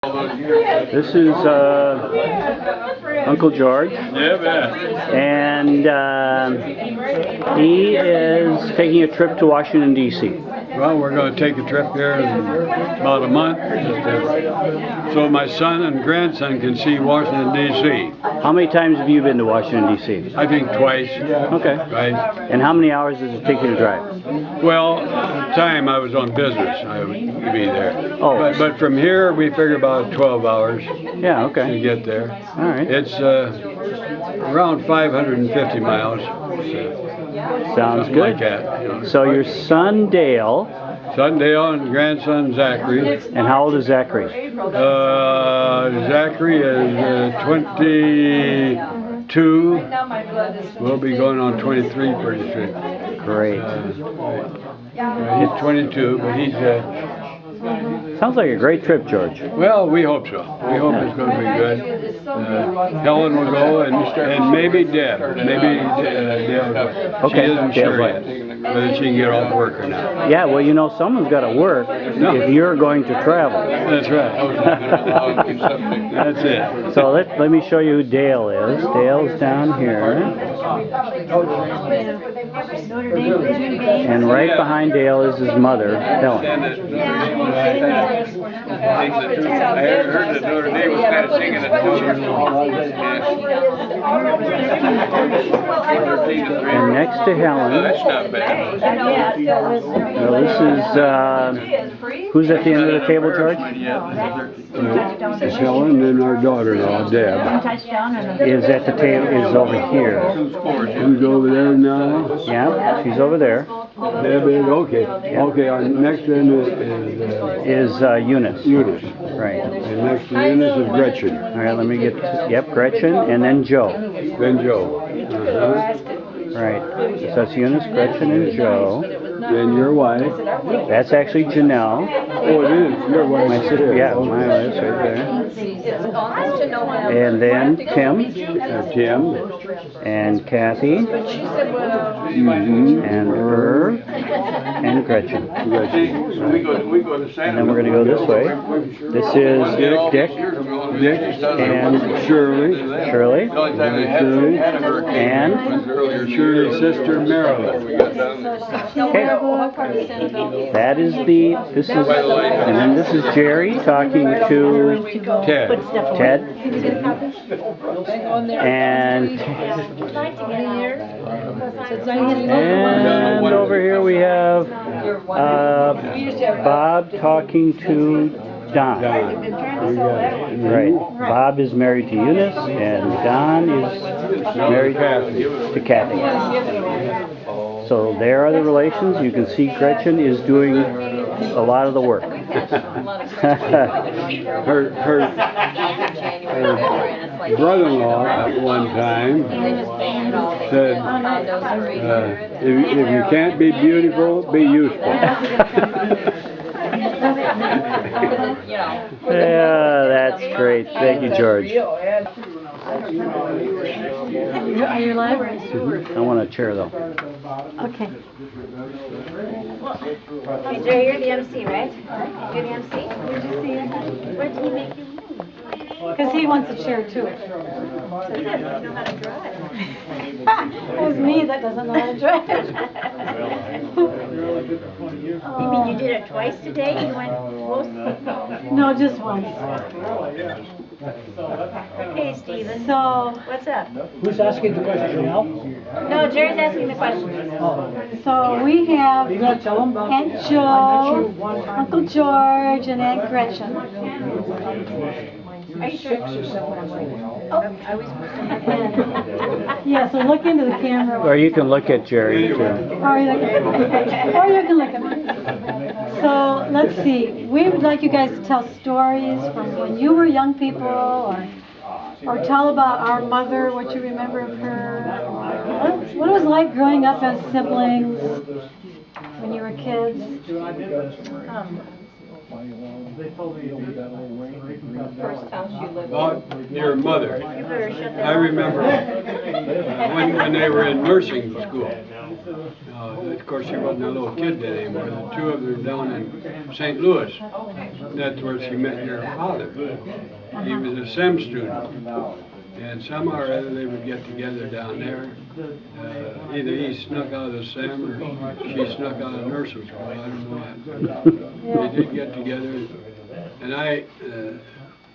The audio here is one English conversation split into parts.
This is Uncle George. Yeah, man. And he is taking a trip to Washington, D.C. Well, we're going to take a trip here in about a month, so my son and grandson can see Washington, D.C. How many times have you been to Washington, D.C.? I think twice. Okay. Right. And how many hours does it take you to drive? Well, at the time I was on business, I would be there. Oh. But from here, we figure about 12 hours Yeah, okay. to get there. All right. It's around 550 miles. Sounds good. Like that, you know. So your son Dale. Son Dale and grandson Zachary. And how old is Zachary? Zachary is 22. We'll be going on 23 pretty soon. Great. He's 22, but he's Sounds like a great trip, George. well, we hope so. We hope it's going to be good. Helen will go, and maybe Deb. Maybe Deb. Okay, She isn't Deb's sure right. yet whether she can get off work or not. Yeah, well, you know, someone's got to work if you're going to travel. That's right. That's it. So let me show you who Dale is. Dale's down here. And right behind Dale is his mother, Helen. I heard that Notre Dame was kind of singing at 12 years old. And next to Helen, That's not bad. well, this is, who's at the end of the table, George? It's Helen and our daughter-in-law, Deb. Is at the table, is over here. Who's over there now? Yeah, she's over there. Deb is, okay. Okay, our next one Is Eunice. Eunice. Right. And next to Eunice is Gretchen. All right, let me get, yep, Gretchen, and then Joe. Then Joe. Right. So that's Eunice, Gretchen, and Joe. Then your wife. That's actually Janelle. Oh, it is. Your wife. My sister, yeah, my wife's right there. And then Tim. Tim. And Kathy. And Irv. And Gretchen. Gretchen. And then we're going to go this way. This is Dick. Dick. And Shirley. Shirley. Shirley. And Shirley's sister Marilyn. okay. That is this is, and then this is Jerry talking to Ted. And over here we have Bob talking to Don. Right. Bob is married to Eunice, and Don is married to Kathy. So there are the relations. You can see Gretchen is doing a lot of the work. her brother-in-law at one time said, if you can't be beautiful, be useful. Yeah, that's great. Thank you, George. Are you live? I want a chair, though. Okay. Okay, Jerry, you're the MC, right? You're the MC? Where'd you see it? What did he make you move? Because he wants a chair too. So he doesn't know how to drive. It was me that doesn't know how to drive. You mean you did it twice today? You went both? No, just once. Okay, Stephen. So, What's up? Who's asking the question now? No, Jerry's asking the question. so we have Are you going to tell them? Aunt Joe, Uncle George, and Aunt Gretchen. Are you sure? Oh, I was supposed to have that. Yeah, so look into the camera. Or you can look at Jerry, too. Or you can look at me. So let's see. We would like you guys to tell stories from when you were young people, or tell about our mother, what you remember of her, or what it was like growing up as siblings when you were kids. First house you lived in. About your mother. You better shut that I remember when they were in nursing school. Of course, she wasn't a little kid then anymore. The two of them down in St. Louis. That's where she met your father. He was a SEM student. And somehow or other they would get together down there. Either he snuck out of the SEM or she snuck out of nursing school. I don't know what. They did get together. And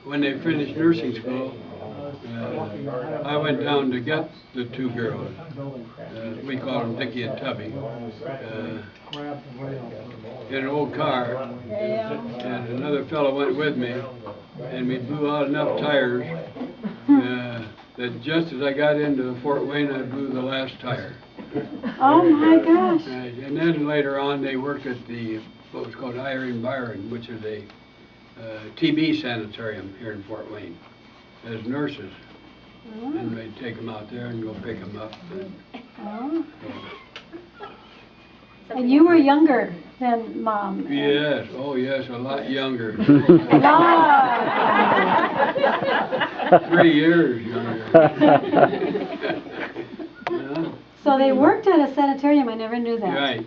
when they finished nursing school, I went down to get the two girls. We called them Dickie and Tubby. In an old car. And another fellow went with me. And we blew out enough tires that just as I got into Fort Wayne, I blew the last tire. Oh my gosh. And then later on, they worked at what was called Iron Byron, which is a TB sanitarium here in Fort Wayne, as nurses. And they'd take them out there and go pick them up. And you were younger than Mom. Yes, oh yes, a lot younger. 3 years younger. Yeah. So they worked at a sanitarium, I never knew that. Right.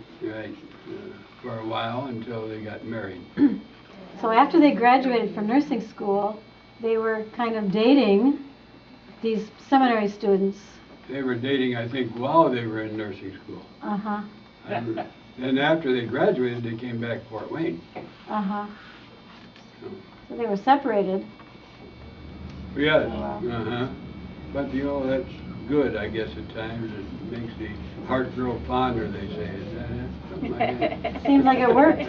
For a while until they got married. So after they graduated from nursing school, they were kind of dating these seminary students. They were dating, I think, while they were in nursing school. Uh-huh. Then after they graduated, they came back to Fort Wayne. Uh-huh. So they were separated. Yes, But you know, that's good, I guess, at times. It makes the heart grow fonder, they say. Is that it? Something like that. Seems like it worked.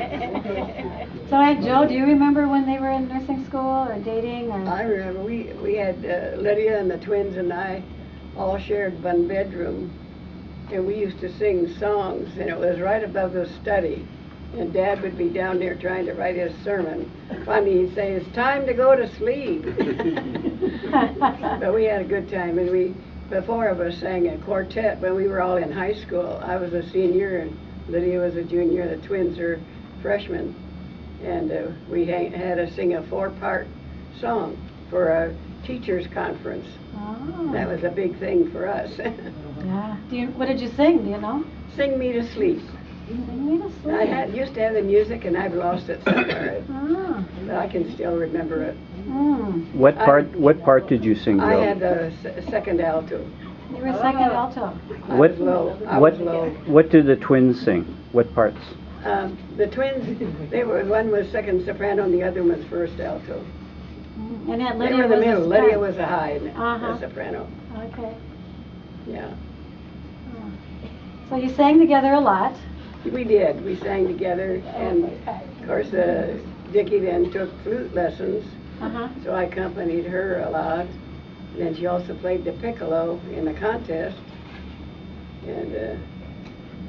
So, Aunt Joe, do you remember when they were in nursing school or dating? Or? I remember we had Lydia and the twins and I all shared one bedroom, and we used to sing songs, and it was right above the study. And Dad would be down there trying to write his sermon. Finally, he'd say, "It's time to go to sleep." But we had a good time, and the four of us sang a quartet when we were all in high school. I was a senior, and Lydia was a junior. The twins are freshmen, and we had to sing a 4-part song for a teachers' conference. Oh. That was a big thing for us. Yeah. What did you sing? Do you know? Sing Me to Sleep. Sing Me to Sleep. I used to have the music, and I've lost it somewhere. But I can still remember it. What part did you sing, Joe? I had the second alto. You were second alto. I was low. What do the twins sing? What parts? The twins, one was second soprano and the other one was first alto. And Aunt They Lydia were in the was middle. a Lydia soprano. was a high and a soprano. Okay. Yeah. So you sang together a lot. We did. We sang together, and of course, Dickie then took flute lessons, so I accompanied her a lot. And then she also played the piccolo in the contest. And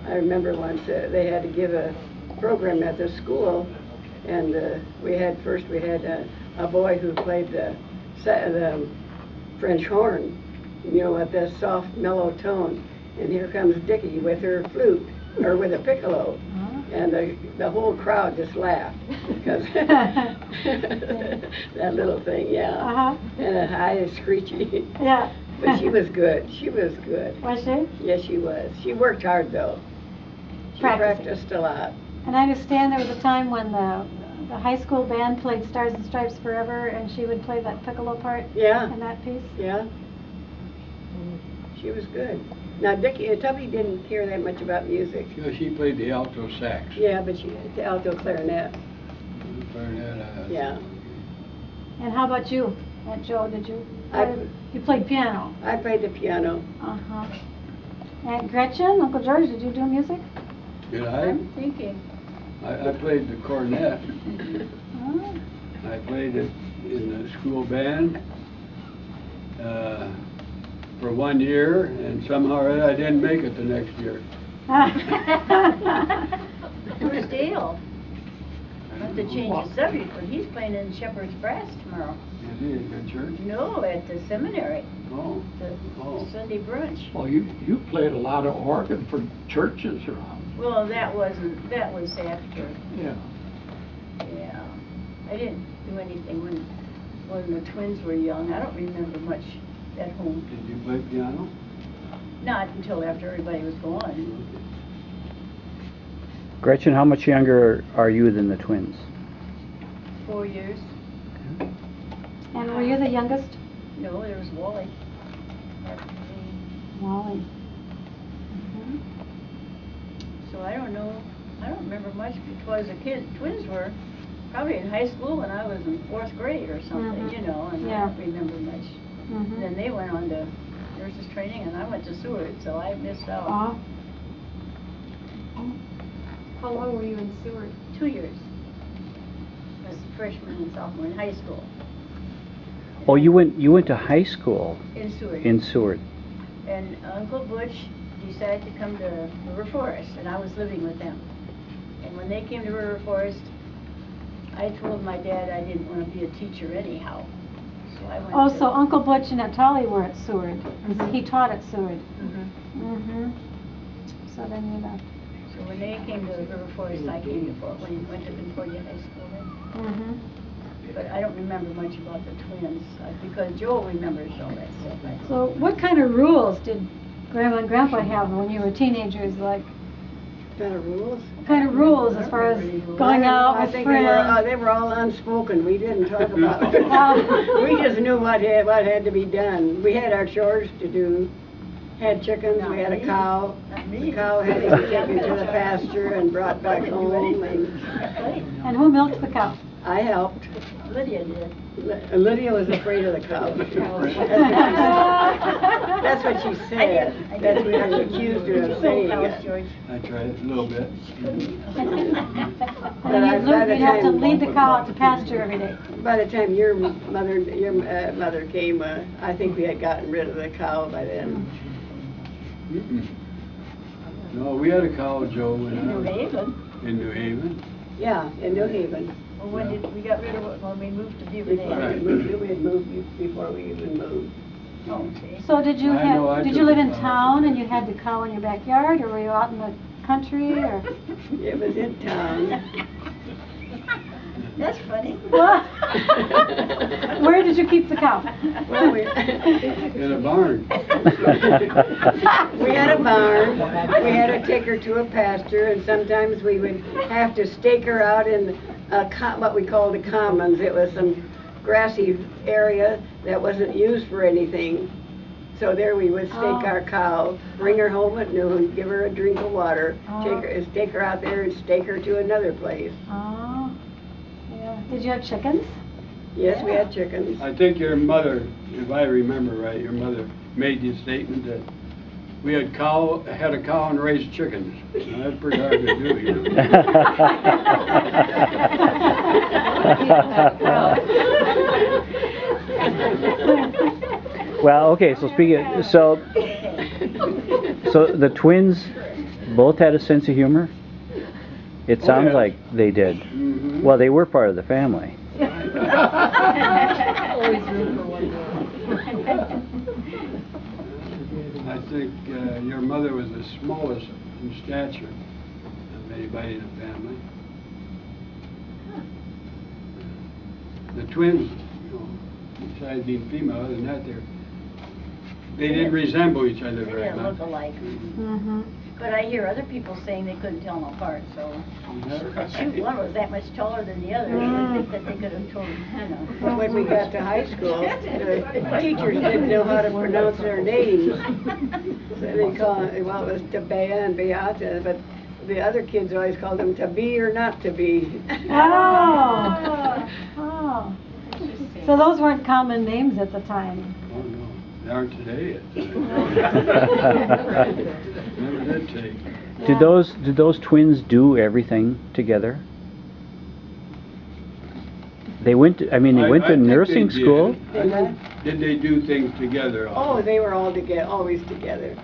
I remember once they had to give a program at the school, and we had a boy who played the French horn, you know, with that soft, mellow tone. And here comes Dickie with her flute, or with a piccolo, and the whole crowd just laughed because that little thing, yeah, and a high screechy. Yeah. But she was good. She was good. Was she? Yes, she was. She worked hard though. She practiced a lot. And I understand there was a time when the high school band played Stars and Stripes Forever, and she would play that piccolo part. Yeah. In that piece. Yeah. She was good. Now, Tubby didn't care that much about music. She played the alto sax. Yeah, but the alto clarinet. Clarinet. Yeah. And how about you, Aunt Joe? Did you? I- You played piano. I played the piano. And Gretchen, Uncle George, did you do music? Did I? I'm thinking. I played the cornet. Oh. I played it in the school band for 1 year, and somehow I didn't make it the next year. Where's Dale? Not to change the subject, but he's playing in Shepherd's Brass tomorrow. Is he at church? No, at the seminary, Oh. the Sunday brunch. Well, you played a lot of organ for churches around. Well, that was after. Yeah. Yeah. I didn't do anything when the twins were young. I don't remember much at home. Did you play piano? Not until after everybody was gone. Gretchen, how much younger are you than the twins? 4 years. And were you the youngest? No, there was Wally. Wally. So I don't know, I don't remember much because the twins were probably in high school when I was in 4th grade or something, you know, and I don't remember much. Then they went on to nurses training and I went to Seward, so I missed out. How long were you in Seward? 2 years. As a freshman and sophomore in high school. Oh, you went to high school In Seward. in Seward. And Uncle Butch decided to come to River Forest, and I was living with them. And when they came to River Forest, I told my dad I didn't want to be a teacher anyhow. So I went to... So Uncle Butch and Aunt Tolly were at Seward. He taught at Seward. So then you left. So when they came to River Forest, I came to Fort Wayne, went to Concordia High School then. But I don't remember much about the twins, because Joel remembers all that stuff. So what kind of rules did Grandma and Grandpa have when you were teenagers? Like, Kind of rules? what kind of rules as far as going out with friends? They were all unspoken. We didn't talk about it. We just knew what had to be done. We had our chores to do. Had chickens, we had a cow. The cow had to be taken to the pasture and brought back home. And who milked the cow? I helped. Lydia did. Lydia was afraid of the cow. That's what she said. That's what I accused her of saying. I tried it a little bit. And you'd have to lead the cow out to pasture every day. By the time your mother came, I think we had gotten rid of the cow by then. No, we had a cow, Joe, In New Haven. in New Haven. Yeah, in New Haven. Well, when did we got rid of it when we moved to Beaver Before we Dam? moved, we had moved before we even moved. Oh, see. So did you I know, I did took you live the in cow. town and you had the cow in your backyard, or were you out in the country, or? It was in town. That's funny. What? Where did you keep the cow? Well, In a barn. we had a barn. We had to take her to a pasture, and sometimes we would have to stake her out in what we called the commons. It was some grassy area that wasn't used for anything. So there we would stake our cow, bring her home at noon, give her a drink of water, take her out there and stake her to another place. Oh, yeah. Did you have chickens? Yes, we had chickens. I think your mother, if I remember right, your mother made the statement that we had a cow and raised chickens. Now, that's pretty hard to do, you know. Well, okay, so so the twins both had a sense of humor? It sounds yeah. like they did. Mhm. Well, they were part of the family. Always room for one more. I think your mother was the smallest in stature of anybody in the family. The twins, you know, besides being female, other than that, they didn't resemble each other They very didn't much. look alike. Mm-hmm. But I hear other people saying they couldn't tell them apart, so. Shoot, one was that much taller than the other, I think that they could have told, you know. Well, when we got to high school, the teachers didn't know how to pronounce their names. So they call it, well, it was Tabea and Beata, but the other kids always called them to be or not to be. Oh. Oh. So those weren't common names at the time. Oh, no, they aren't today. Never did take. Did those twins do everything together? They went to, I mean, they went I to think nursing they did. school. Did they do things together? Oh, they were all together, always together.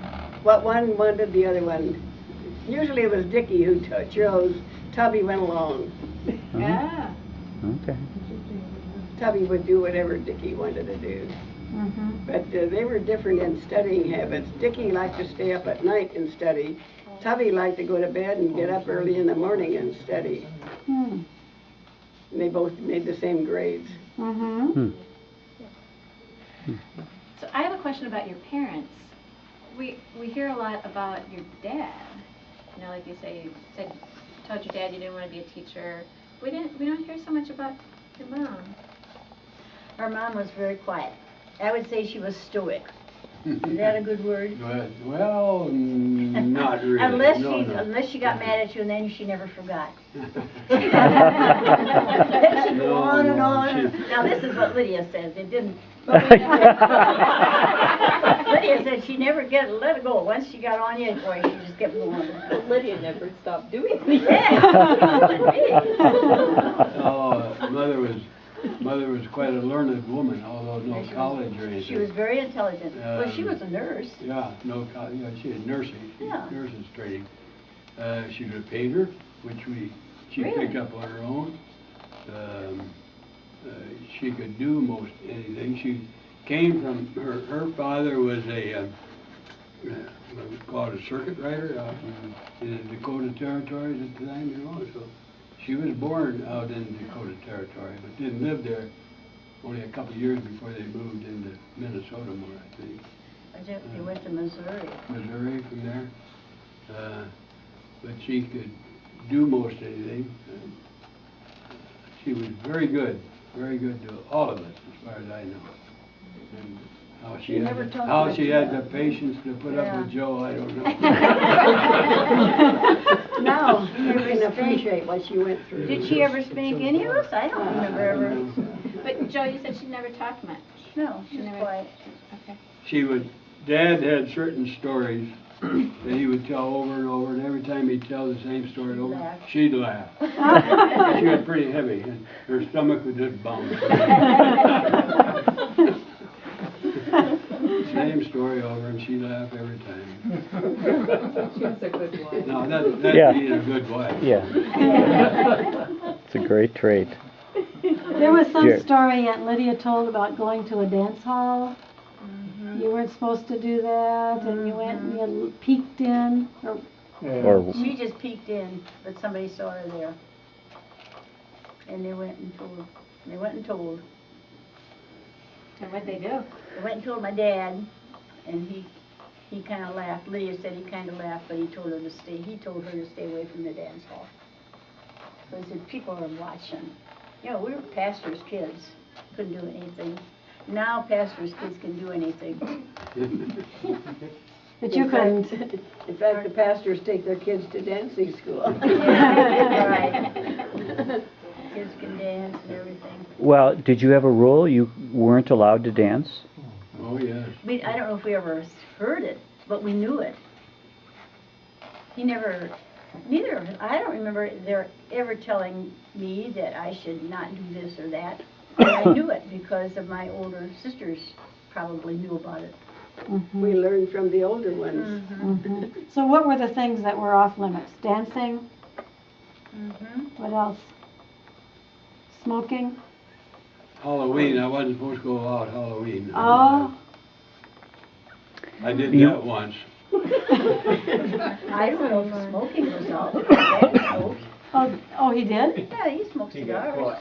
What one wanted, the other one. Usually it was Dickie who chose. Tubby went along. Yeah. Okay. Tubby would do whatever Dickie wanted to do. Mm-hmm. But they were different in studying habits. Dickie liked to stay up at night and study. Tubby liked to go to bed and get up early in the morning and study. Hmm. And they both made the same grades. Mm-hmm. So I have a question about your parents. We hear a lot about your dad. You know, like you said told your dad you didn't want to be a teacher. We don't hear so much about your mom. Our mom was very quiet. I would say she was stoic. Is that a good word? Well, not really. Unless she got mad at you, and then she never forgot. Then she'd go on and on. Now this is what Lydia says. It didn't. Lydia said she never let it go. Once she got on you, boy, she just kept going. But Lydia never stopped doing it. Yeah. Oh, Mother was quite a learned woman, although no college or anything. She was very intelligent. Well, she was a nurse. Yeah, no college. Yeah, she had nursing. Yeah. Nurses training. She was a painter, which she picked up on her own. She could do most anything. She came from her father was a called a circuit rider out in the Dakota Territories at the time, you know. So she was born out in the Dakota Territory, but didn't live there. Only a couple of years before they moved into Minnesota more, I think. They went to Missouri. Missouri from there. But she could do most anything. She was very good to all of us, as far as I know. And how she had the patience to put up with Joe, I don't know. Now, you can appreciate what she went through. Did she ever spank any of us? I don't remember ever. But Joe, you said she never talked much. No, she was quiet. Okay. Dad had certain stories that he would tell over and over, and every time he'd tell the same story over, she'd laugh. She was pretty heavy, and her stomach would just bounce. Same story over, and she'd laugh every time. She was a good wife. Now, that's being a good wife. Yeah. It's a great trait. There was some story Aunt Lydia told about going to a dance hall. You weren't supposed to do that, and you went and you peeked in. Or She just peeked in, but somebody saw her there. And they went and told. And what'd they do? They went and told my dad, and he kind of laughed. Lydia said he kind of laughed, but he told her to stay. He told her to stay away from the dance hall. Because if people are watching, you know, we were pastors' kids, couldn't do anything. Now pastors' kids can do anything. But you couldn't. In fact, the pastors take their kids to dancing school. Yeah, right. Kids can dance and everything. well, did you have a rule you weren't allowed to dance? Oh, yes. I don't know if we ever heard it, but we knew it. Neither of us, I don't remember there ever telling me that I should not do this or that. But I knew it because of my older sisters probably knew about it. We learned from the older ones. So what were the things that were off limits? Dancing? What else? Smoking? Halloween, I wasn't supposed to go out Halloween. Oh. I did that once. I don't know if smoking was out. Dad smoked. Oh, he did? Yeah, he smoked cigars.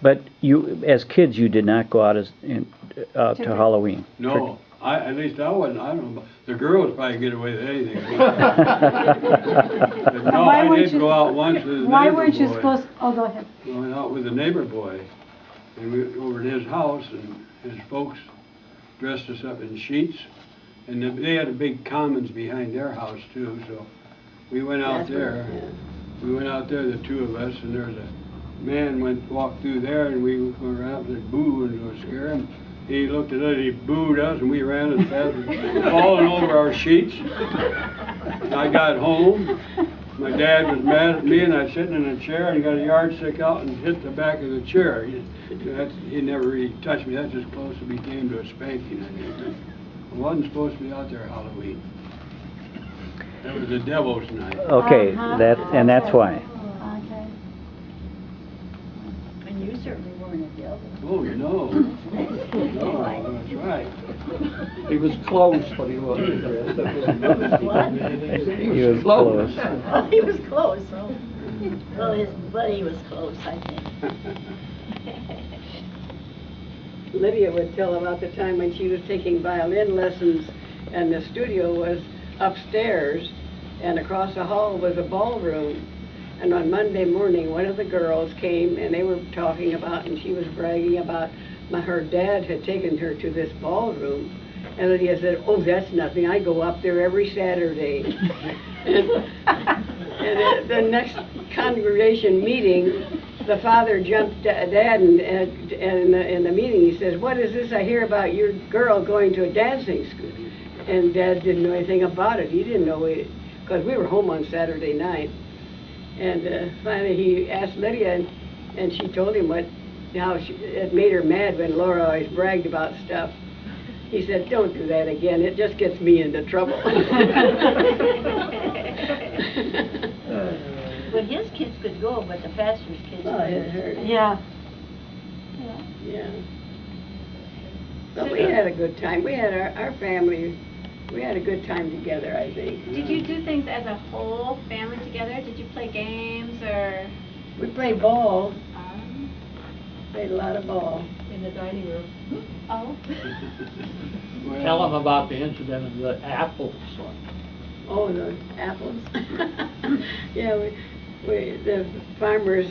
But you, as kids, you did not go out to Halloween. No, at least I wasn't. I don't know. The girls probably get away with anything. But no, I did go out once with a neighbor boy. Why weren't you supposed? Oh, go ahead. Going out with a neighbor boy, and we were over at his house, and his folks dressed us up in sheets, and they had a big commons behind their house too. So we went out there. We went out there, the two of us, and there was a man walked through there, and we were out and boo and to scare him. He looked at us, he booed us, and we ran as fast as falling over our sheets. I got home. My dad was mad at me, and I was sitting in a chair, and he got a yardstick out and hit the back of the chair. He never really touched me. That's as close as we came to a spanking. I wasn't supposed to be out there Halloween. That was the devil's night. Okay, that's why. Okay. And you certainly weren't a devil. Oh, no. No, that's right. He was close, but he wasn't. What? He was close. Oh, he was close. Well, his buddy was close, I think. Lydia would tell about the time when she was taking violin lessons, and the studio was upstairs, and across the hall was a ballroom. And on Monday morning, one of the girls came, and they were talking about, and she was bragging about her dad had taken her to this ballroom. And Lydia said, "Oh, that's nothing. I go up there every Saturday." and at the next congregation meeting, the father jumped Dad, and in the meeting he says, "What is this I hear about your girl going to a dancing school?" And Dad didn't know anything about it. He didn't know it, because we were home on Saturday night. And finally he asked Lydia, and she told him how it made her mad when Laura always bragged about stuff. He said, "Don't do that again. It just gets me into trouble." Well, his kids could go, but the pastor's kids It hurt. Yeah. Yeah. But we had a good time. We had our family, we had a good time together, I think. Did you do things as a whole family together? Did you play games or? We played ball, played a lot of ball. In the dining room. Oh. Tell them about the incident of the apples. Oh, the apples. Yeah, the farmers,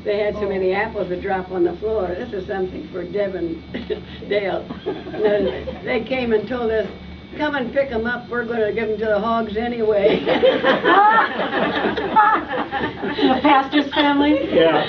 they had so many apples to drop on the floor. This is something for Deb and Dale. And then they came and told us, "Come and pick them up. We're going to give them to the hogs anyway." To the pastor's family? Yeah.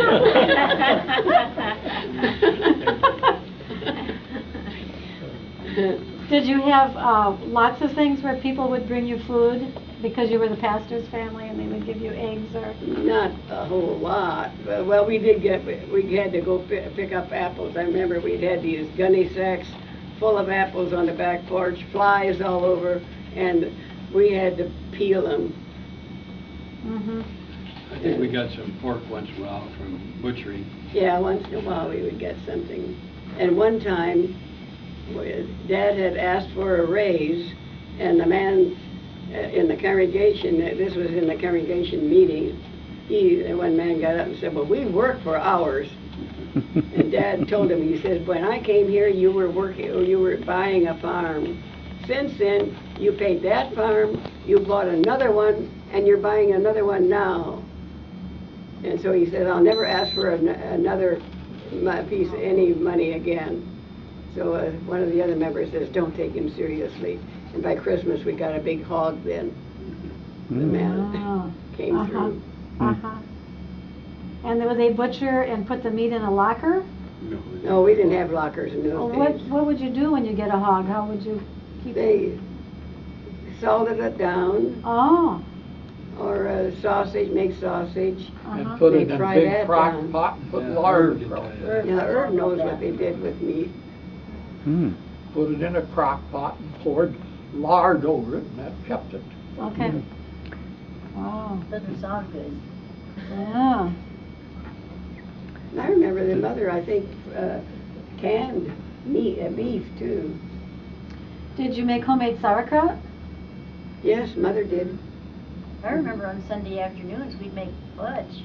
Did you have lots of things where people would bring you food because you were the pastor's family and they would give you eggs or? Not a whole lot. Well, we had to go pick up apples. I remember we'd had these gunny sacks full of apples on the back porch, flies all over, and we had to peel them. Mm-hmm. I think we got some pork once in a while from butchery. Yeah, once in a while we would get something. And one time, Dad had asked for a raise, and the man in the congregation, this was in the congregation meeting, one man got up and said, "Well, we work for hours." And Dad told him, he said, "When I came here, you were buying a farm. Since then, you paid that farm, you bought another one, and you're buying another one now." And so he said, "I'll never ask for another piece of any money again." So one of the other members says, "Don't take him seriously." And by Christmas, we got a big hog then. The man came through. And would they butcher and put the meat in a locker? No, we didn't have lockers in those days. What would you do when you get a hog? How would you keep it? They salted it down, Oh. or sausage, make sausage. And put it They in a fry big that crock down. pot and put Yeah, lard Herb across did it. Yeah, Herb knows what they did with meat. Put it in a crock pot and poured lard over it, and that kept it. Okay. Wow. Doesn't sound good. Yeah. And I remember the mother, I think, canned meat, beef too. Did you make homemade sauerkraut? Yes, mother did. I remember on Sunday afternoons, we'd make fudge.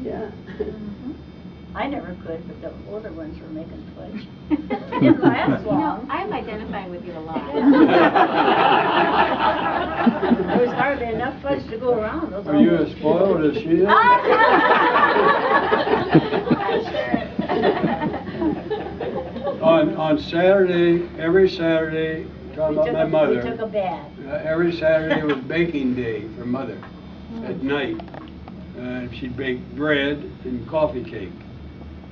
Yeah. I never could, but the older ones were making fudge. It didn't last You know, long. I'm identifying with you a lot. There was hardly enough fudge to go around. Those Are you as spoiled as she is? On Saturday, every Saturday, talking about my mother. We took a bath. Every Saturday was baking day for Mother at night. She'd bake bread and coffee cake.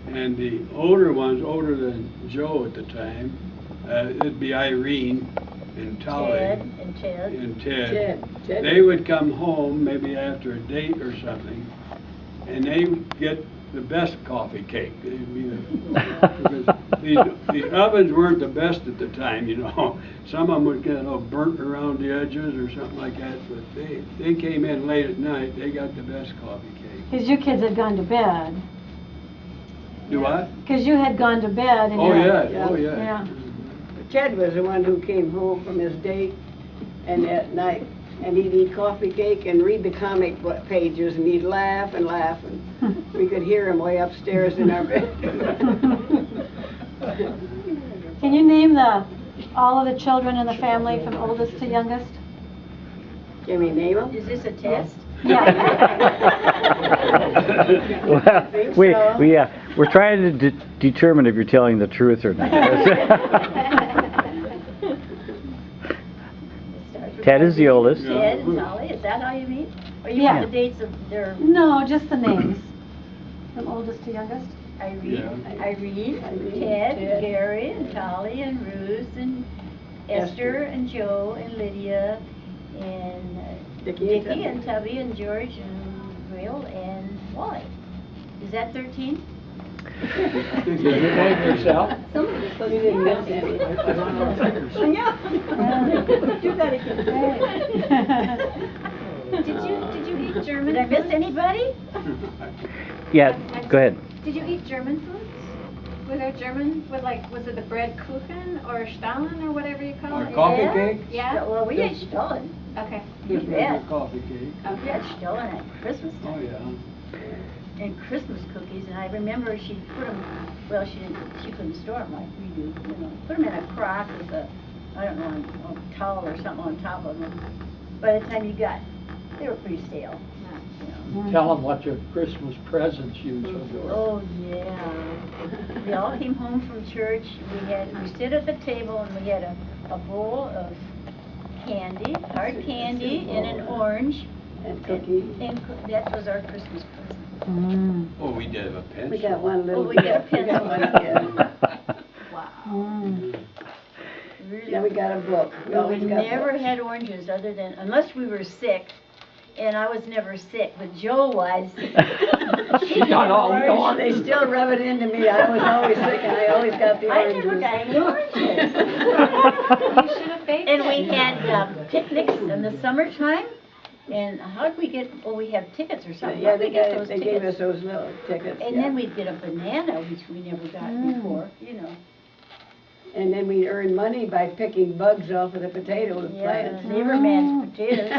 And the older ones, older than Joe at the time, it'd be Irene and Tolly Ted and Ted. and Ted. Ted. They would come home maybe after a date or something, and they would get the best coffee cake. They'd be because the ovens weren't the best at the time, you know. Some of them would get a little burnt around the edges or something like that, but they came in late at night, they got the best coffee cake. Because you kids had gone to bed. Do what? Because you had gone to bed. And Oh, you- yeah, oh, yeah. Yeah. Ted was the one who came home from his date, and at night, and he'd eat coffee cake and read the comic book pages, and he'd laugh and laugh, and we could hear him way upstairs in our bed. Can you name all of the children in the family from oldest to youngest? Can we name them? Is this a test? Yeah. Well, we're trying to determine if you're telling the truth or not. Ted is the oldest. Ted and Dolly, is that how you meet? Or you Yeah. want the dates of their No, just the names. From oldest to youngest? Irene, Irene, Ted, Ted. Gary, and Dolly, and Ruth, and Esther, and Joe, and Lydia, and Dickie and Dickie, Tubby. and Tubby, and George, and Grail, and Wally. Is that 13? Did you name yourself? You didn't miss any. Yeah. Do that again. Did you eat German? Did I miss anybody? Yeah, go ahead. Did you eat German foods? Was there German, was it the bread kuchen or Stahlen or whatever you call Or it? coffee Yeah. cake? Yeah? Well, we ate Stollen. Okay. You bet. Coffee cake. We had Stollen at Christmas Oh, time. yeah. And Christmas cookies, and I remember she'd put them, well, she couldn't store them like we do, you know. Put them in a crock with a, I don't know, a towel or something on top of them. By the time you got, they were pretty stale. You know. Tell them what your Christmas presents usually were. Oh, yeah. We all came home from church, we sit at the table and we had a bowl of candy, hard candy, and an orange. And cookies. And that was our Christmas present. Oh, we did have a pencil. We got one little. Oh, we got a We got pencil. one, yeah. Really. Yeah, we got a book. We Well, we always got never books. had oranges other than, unless we were sick, and I was never sick, but Joe was. She got all the They oranges. still rub it into me. I was always sick and I always got the I oranges. never got any oranges. You should have baked And it. we had picnics in the summertime, and how did we get, well, we had tickets or something. Yeah, How'd we get those they gave us tickets? those little tickets. And yeah. then we'd get a banana, which we never got before, you know. And then we earned money by picking bugs off of the potato Yeah, plants. neighbor man's potatoes.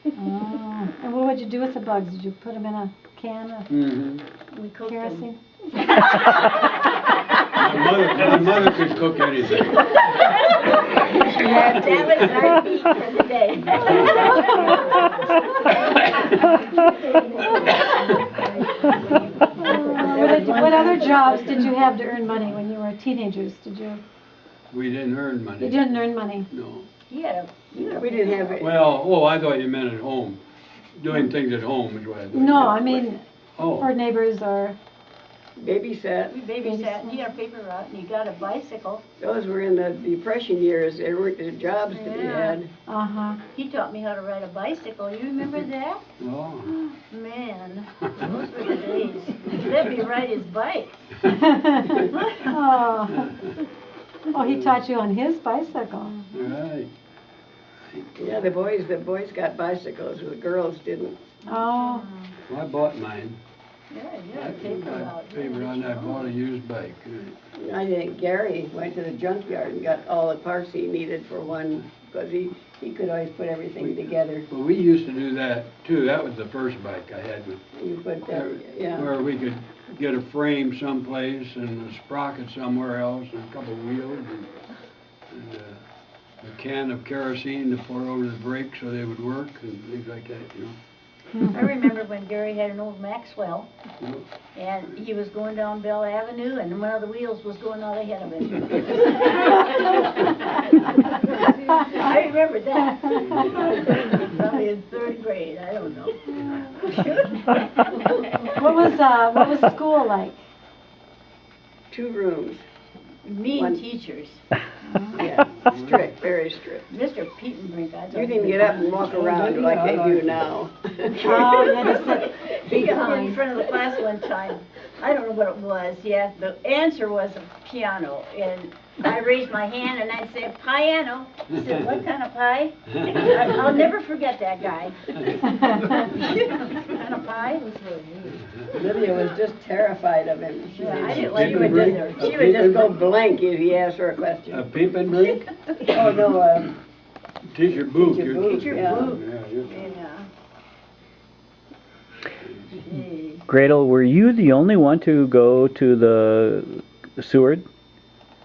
Oh. And what would you do with the bugs? Did you put them in a can of Mm-hmm. We cooked them. kerosene? My mother could cook anything. That was our meat for the day. What other jobs did you have to earn money when you were teenagers? We didn't earn money. You didn't earn money? No. You had a We didn't have it. Well, oh, I thought you meant at home. Doing things at home is what I thought. No, I mean Oh. for neighbors or, Babysat. We babysat, you had a paper route, and you got a bicycle. Those were in the Depression years. There weren't the jobs to be Yeah. had. uh-huh. He taught me how to ride a bicycle, you remember that? Oh. Man, those were the days. Let me ride his bike. Oh. Oh, he taught you on his bicycle. Right. Yeah, the boys got bicycles, the girls didn't. Oh. Well, I bought mine. Yeah, you had a paper route. I paid on, I bought a used bike. I think Gary went to the junkyard and got all the parts he needed for one, because he could always put everything together. Well, we used to do that too. That was the first bike I had. You put that, yeah. Where we could get a frame someplace and a sprocket somewhere else and a couple wheels and a can of kerosene to pour over the brakes so they would work and things like that, you know. I remember when Gary had an old Maxwell, You know. and he was going down Bell Avenue, and one of the wheels was going out ahead of him. I remember that. Probably in third grade, I don't know. What was school like? 2 rooms. Mean One- teachers. Yeah, strict, very strict. Mr. Petenbrink, I thought. You didn't get up and walk around like they do now. Oh, you had to sit He got me in front of the class one time. I don't know what it was. Yeah, the answer was a piano, and I raised my hand and I'd say piano. He said, "What kind of pie?" I'll never forget that guy. What kind of pie? Lydia was just terrified of him. She Yeah, said I she didn't like would him just, she would just go blank if he asked her a A question. peep and drink? Oh, no, Teacher Booth. Teacher you're- Booth, Teacher yeah. Booth. Yeah, you're- Yeah. Gee. Gretel, were you the only one to go to the Seward?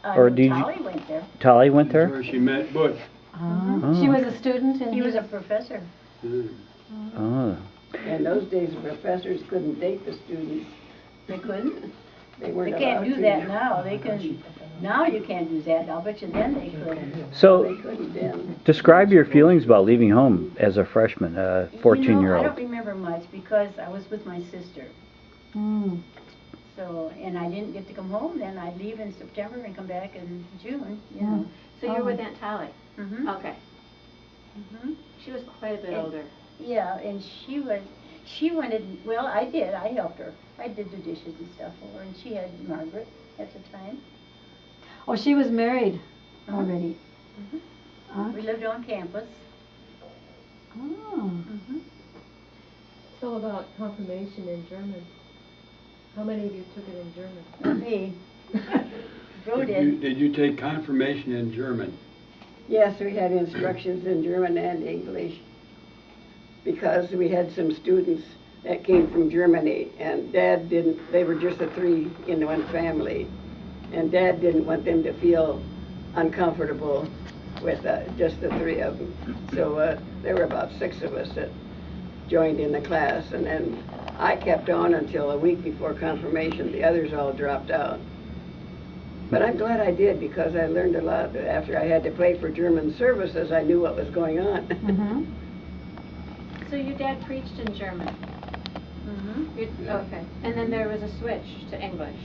Or did you- Tolly went there. Tolly went That's there? where she met Butch. She was a student and He was a professor. Oh. In those days, the professors couldn't date the students. They couldn't? They They weren't can't allowed do to. that now. They can, now you can't do that. I'll bet you then they could. They So, couldn't then. describe your feelings about leaving home as a freshman, a 14-year-old. I don't remember much because I was with my sister. Mm. So, and I didn't get to come home then. I'd leave in September and come back in June, you Mm. know. So you were with Aunt Tally? Mm-hmm. Okay. Mm-hmm. She was quite a bit And- older. Yeah, and she wanted, well, I did. I helped her. I did the dishes and stuff for her, and she had Margaret at the time. Oh, she was married already. We lived on campus. Oh. Mm-hmm. Tell about confirmation in German. How many of you took it in German? Me. Joe Did did. did you take confirmation in German? Yes, we had instructions in German and English because we had some students that came from Germany and Dad didn't, they were just the three in one family. And Dad didn't want them to feel uncomfortable with just the three of them. So there were about 6 of us that joined in the class, and then I kept on until a week before confirmation. The others all dropped out. But I'm glad I did because I learned a lot. After I had to pray for German services, I knew what was going on. Mm-hmm. So your dad preached in German? Mm-hmm. Okay. And then there was a switch to English.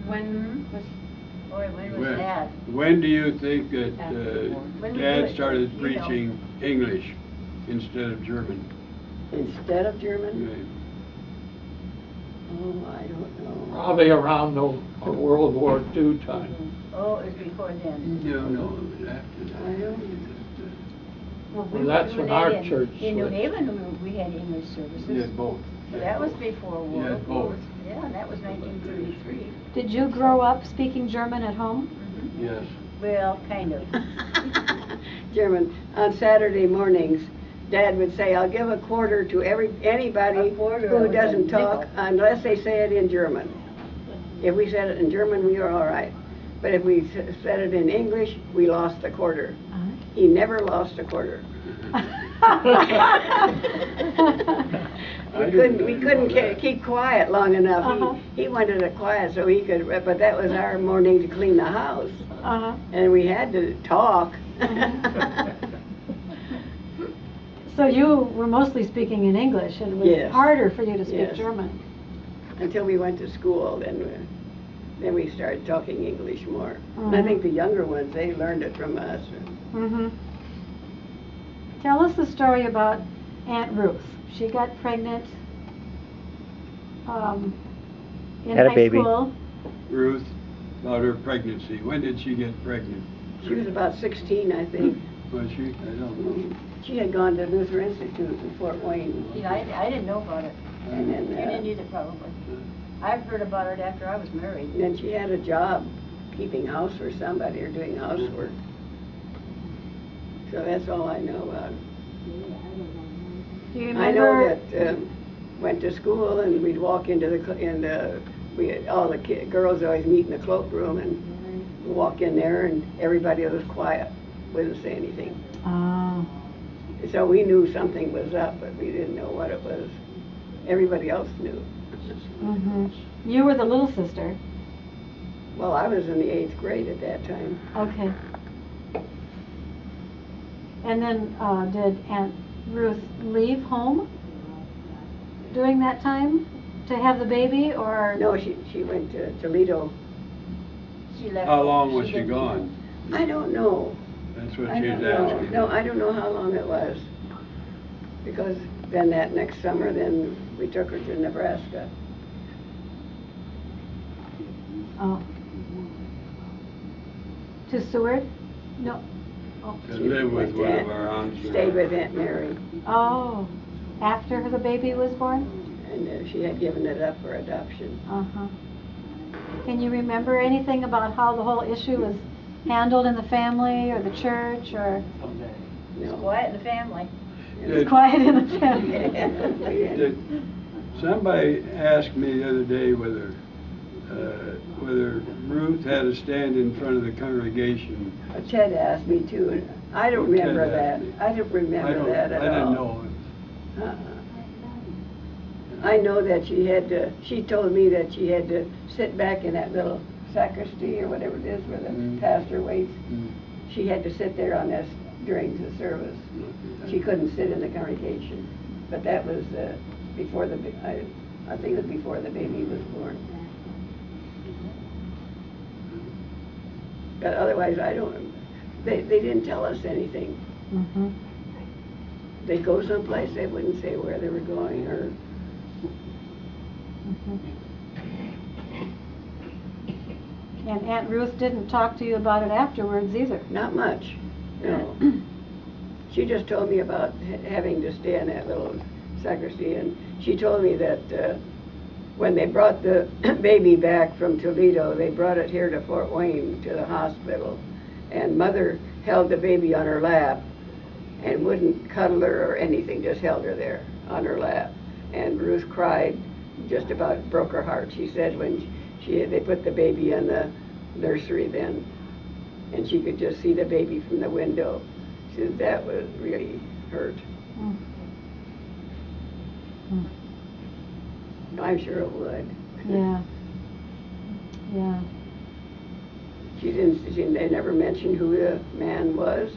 When was... Boy, when was that? When do you think that When we do Dad it, started you know. preaching English instead of German? Instead of German? Right. Oh, I don't know. Probably around the World War II time. Oh, it was before then. No, no, it was after that. I don't. Well, Well, that's when our church In New switched. Haven, we had English services. Yes, both. So that was before Yeah, World both. War. Yeah, and that was 1933. Did you grow up speaking German at home? Yes. Well, kind of. German. On Saturday mornings, Dad would say, "I'll give a quarter to anybody A quarter who was a doesn't talk nickel. unless they say it in German." If we said it in German, we were all right. But if we said it in English, we lost a quarter. He never lost a quarter. We couldn't keep quiet long enough. He wanted it quiet so he could, but that was our morning to clean the house. And we had to talk. So you were mostly speaking in English, and it was Yes. harder for you to speak Yes. German. Until we went to school, then we started talking English more. And I think the younger ones, they learned it from us. Mm-hmm. Tell us the story about Aunt Ruth. She got pregnant in Had a high baby. school. Ruth, about her pregnancy. When did she get pregnant? She was about 16, I think. Was she? I don't know. She had gone to Luther Institute in Fort Wayne. Yeah, I didn't know about it. And then, You didn't either, probably. I've heard about it after I was married. and then she had a job keeping house for somebody or doing housework. So that's all I know about it. Do you I know remember? that went to school and we'd walk into all the girls always meet in the cloakroom and walk in there and everybody was quiet, wouldn't say anything. Oh. So we knew something was up, but we didn't know what it was. Everybody else knew. Mm-hmm. You were the little sister. Well, I was in the 8th grade at that time. Okay. And then did Aunt Ruth leave home during that time to have the baby, or? No, she went to Toledo. She left. How long was she didn't- gone? I don't know. That's what I she was don't know. asking. No, I don't know how long it was. Because then that next summer, then we took her to Nebraska. Oh. To Seward? No. Oh. To live with one of our aunts. Stayed with Aunt Mary. Oh. After the baby was born? And she had given it up for adoption. Uh-huh. Can you remember anything about how the whole issue was handled in the family or the church, or? No. Quiet in the family. It was quiet in the family. Did somebody asked me the other day whether Ruth had to stand in front of the congregation. Ted asked me too, I don't Who said remember that. I don't remember that at all. I didn't know. I know that she told me that she had to sit back in that little sacristy or whatever it is where the pastor waits. She had to sit there on this during the service. She couldn't sit in the congregation. But that was before I think it was before the baby was born. But otherwise, they didn't tell us anything. They'd go someplace, they wouldn't say where they were going or. And Aunt Ruth didn't talk to you about it afterwards either? Not much, no. She just told me about having to stay in that little sacristy, and she told me that when they brought the baby back from Toledo, they brought it here to Fort Wayne, to the hospital, and Mother held the baby on her lap and wouldn't cuddle her or anything, just held her there on her lap. And Ruth cried, just about broke her heart. She said when they put the baby in the nursery then, and she could just see the baby from the window. She said that was really hurt. I'm sure it would. Yeah. Yeah. They never mentioned who the man was,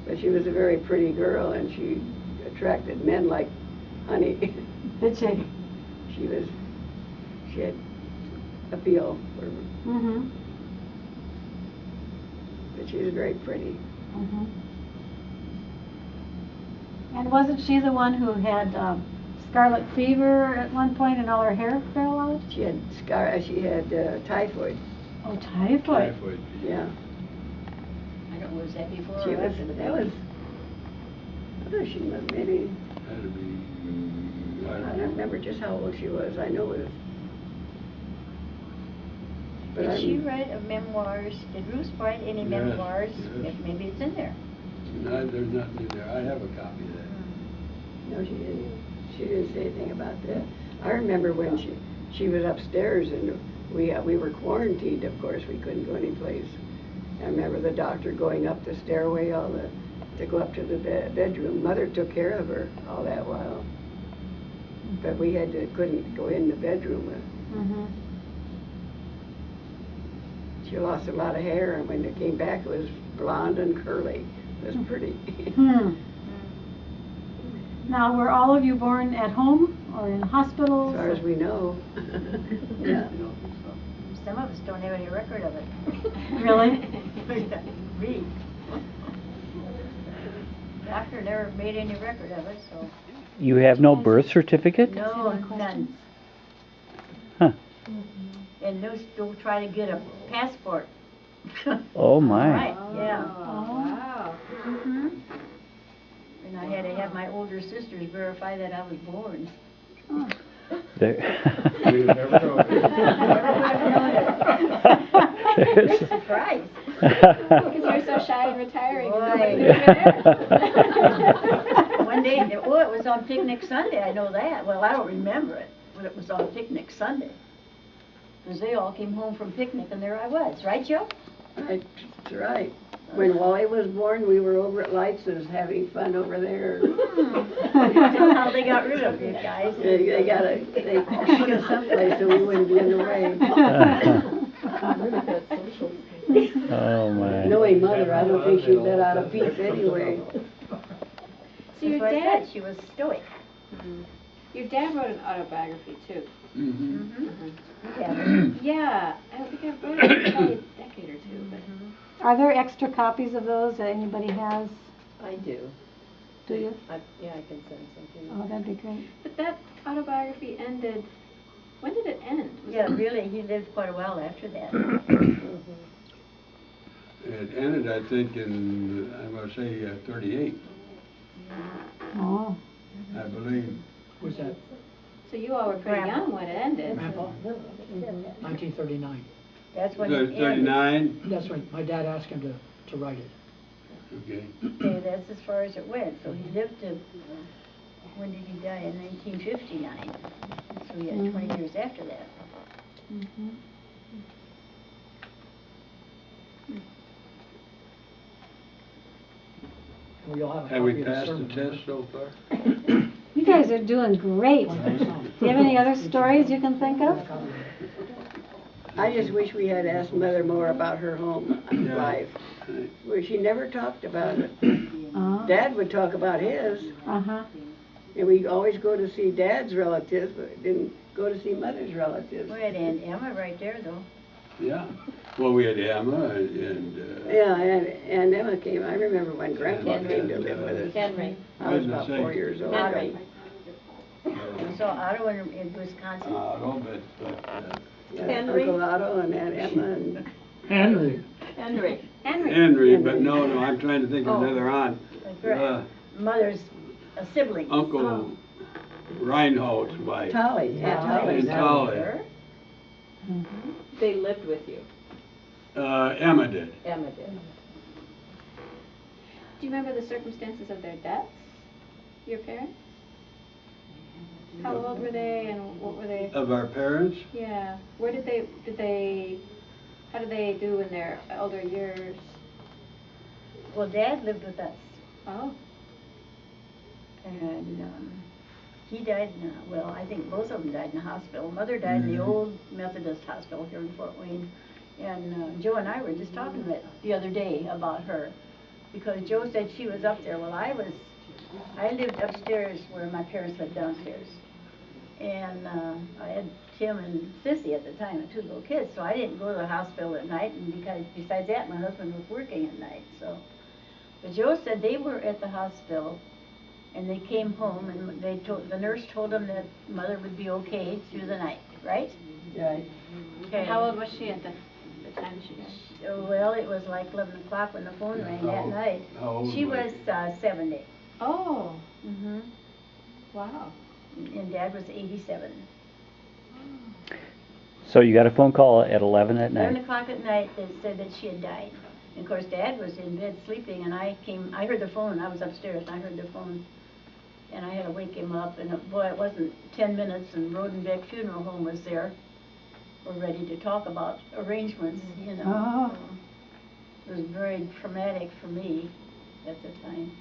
but she was a very pretty girl, and she attracted men like honey. Did she? She had appeal for but she was very pretty. And wasn't she the one who had scarlet fever at one point and all her hair fell out? She had typhoid. Oh, typhoid. Yeah. I don't know, was that before She or was, after the that baby? was, I thought she was maybe, That'd be, I don't remember just how old she was. I know it was. But Did she write a memoirs? Did Ruth write any memoirs? Yes. Maybe it's in there. No, there's nothing in there. I have a copy of that. No, she didn't. She didn't say anything about that. I remember when she was upstairs and we were quarantined. Of course, we couldn't go anyplace. I remember the doctor going up the stairway to go up to the bedroom. Mother took care of her all that while, but we couldn't go in the bedroom. She lost a lot of hair, and when it came back, it was blonde and curly. It was pretty. Now, were all of you born at home or in hospitals? As far as we know. Yeah. Some of us don't have any record of it. Really? Read. Doctor never made any record of it, so. You have no birth certificate? No, none. Huh. And those don't try to get a passport. Oh my. Right, yeah. Oh, wow. And I had to have my older sisters verify that I was born. Big surprise. Because you're so shy and retiring. And nobody knew you were there. One day, it was on Picnic Sunday, I know that. Well, I don't remember it, but it was on Picnic Sunday. Because they all came home from picnic and there I was. Right, Joe? Right, that's right. When Wally was born, we were over at Lights's having fun over there. Somehow they got rid of you guys. They put us someplace so we wouldn't be in the way. Oh my. Knowing Mother, I don't think she'd let out a peep anyway. So your That's what I dad, said, she was stoic. your dad wrote an autobiography too. Yeah. Yeah, I don't think I've read it in probably a decade or two, but. Are there extra copies of those that anybody has? I do. Do you? Yeah, I can send some to you. Oh, that'd be great. But that autobiography ended, when did it end? Was Yeah, it- really, he lived quite a while after that. It ended, I think, in, I'm going to say 38, Oh. I believe. Was that So you all were pretty young when it ended. Grandpa? 1939. That's when it ended. 39? That's when my dad asked him to write it. Okay. Okay, that's as far as it went. So he lived to, when did he die? In 1959. So he had 20 years after that. you'll have a Have we copy of the passed the sermon. test so far? You guys are doing great. Do you have any other stories you can think of? I just wish we had asked Mother more about her home life, where she never talked about it. Dad would talk about his, and we always go to see Dad's relatives, but didn't go to see Mother's relatives. We had Aunt Emma right there, though. Yeah. Well, we had Emma and Yeah, and Emma came. I remember when Grandpa came to live with us. Henry. I was about 4 years old. Henry. We saw Otto in Wisconsin. Otto, but Henry. Uncle Otto and Aunt Emma and Henry. Henry. Henry, but no, I'm trying to think of another aunt. Mother's sibling. Uncle Reinhold's wife. Tolly. Aunt Tolly. And Tolly. They lived with you. Emma did. Emma did. Do you remember the circumstances of their deaths? Your parents? How old were they and what were they? Of our parents? Yeah. Where how did they do in their elder years? Well, Dad lived with us. Oh. And he died well, I think both of them died in the hospital. Mother died in the old Methodist hospital here in Fort Wayne. And Joe and I were just talking the other day about her. Because Joe said she was up there. Well, I lived upstairs where my parents lived downstairs. And I had Tim and Sissy at the time, 2 little kids, so I didn't go to the hospital at night, and besides that, my husband was working at night, so. But Joe said they were at the hospital, and they came home, and the nurse told them that Mother would be okay through the night, right? Right. Okay. How old was she at the time she died? Well, it was like 11 o'clock when the phone rang that night. How old She was was 70. Oh. Mm-hmm. Wow. And Dad was 87. So you got a phone call at 11 at 11 night? o'clock at night, they said that she had died. And of course, Dad was in bed sleeping, and I heard the phone. I was upstairs, and I heard the phone. And I had to wake him up, and boy, it wasn't 10 minutes, and Rodenbeck Funeral Home was there. We're ready to talk about arrangements, you know. It was very traumatic for me at the time.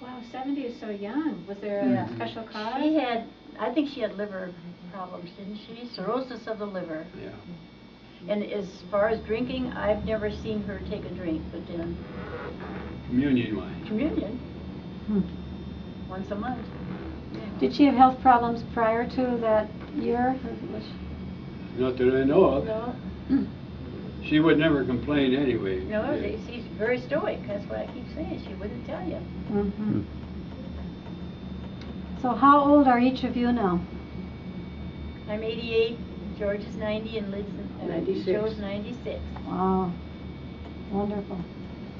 Wow, 70 is so young. Was there a special cause? I think she had liver problems, didn't she? Cirrhosis of the liver. Yeah. And as far as drinking, I've never seen her take a drink, but then Communion wine. communion, once a month. Did she have health problems prior to that year? Not that I know of. No, She would never complain anyway. no, she's very stoic. That's what I keep saying. She wouldn't tell you. So how old are each of you now? I'm 88, George is 90, and Lid's 96. Joe's 96. Wow, wonderful.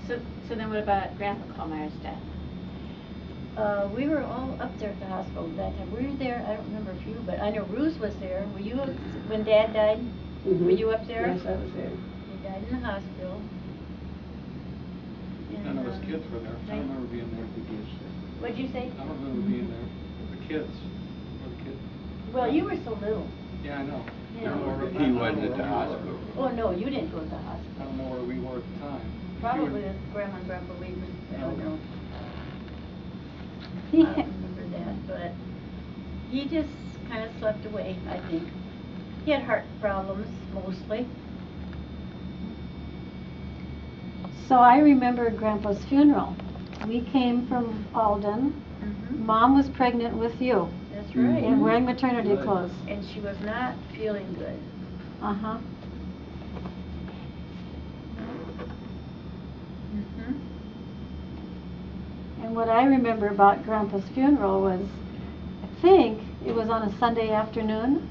So then what about Grandpa Kohlmeier's death? We were all up there at the hospital at that time. We were there, I don't remember if you, but I know Ruth was there. Were you, when Dad died? Were you up there? Yes, I was there. He died in the hospital. None of us kids were there. I don't remember being there. What'd you say? I don't remember being there. The kids. Were the kids? Well, you were so little. Yeah, I know. Yeah. I don't know where- He wasn't at the hospital. Oh, no, you didn't go to the I hospital. don't know where we were at the time. Probably with Grandma and Grandpa Lee, I don't know. I He, don't remember that, but he just kind of slept away, I think. He had heart problems, mostly. so I remember Grandpa's funeral. We came from Alden. Mom was pregnant with you That's right. and wearing maternity Right. clothes. And she was not feeling good. Uh-huh. And what I remember about Grandpa's funeral was, I think it was on a Sunday afternoon.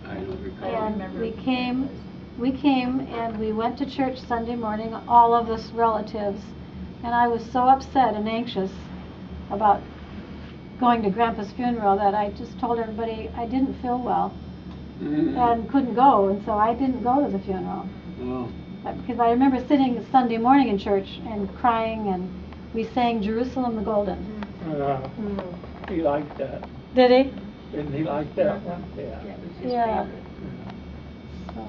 I don't recall. I don't And remember. we came and we went to church Sunday morning, all of us relatives. And I was so upset and anxious about going to Grandpa's funeral that I just told everybody I didn't feel well and couldn't go, and so I didn't go to the funeral. Oh. Because I remember sitting Sunday morning in church and crying, and we sang Jerusalem the Golden. He liked that. Did he? Didn't he like that one? Yeah. That was his Yeah. favorite. So.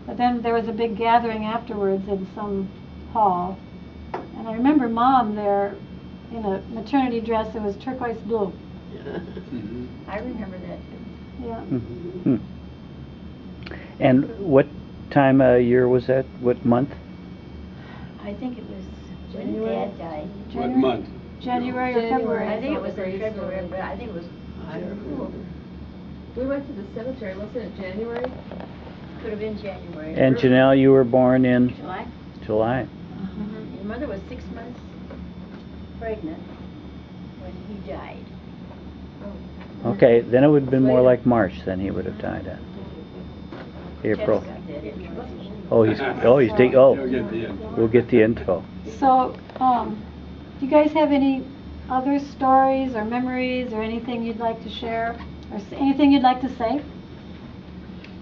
But then there was a big gathering afterwards in some hall, And I remember Mom there in a maternity dress that was turquoise blue. I remember that too. Yeah. Hmm. And what time of year was that? What month? I think it was when Dad died. What month? January or February. I think it was in February, but I think it was, I don't remember. We went to the cemetery, wasn't it January? could have been January. And Janelle, you were born in July. July. Your mother was 6 months pregnant when he died. Okay, then it would have been more like March, then he would have died at. April. Jessica did it. He'll get the info. we'll get the info. So, do you guys have any other stories or memories or anything you'd like to share? Or anything you'd like to say?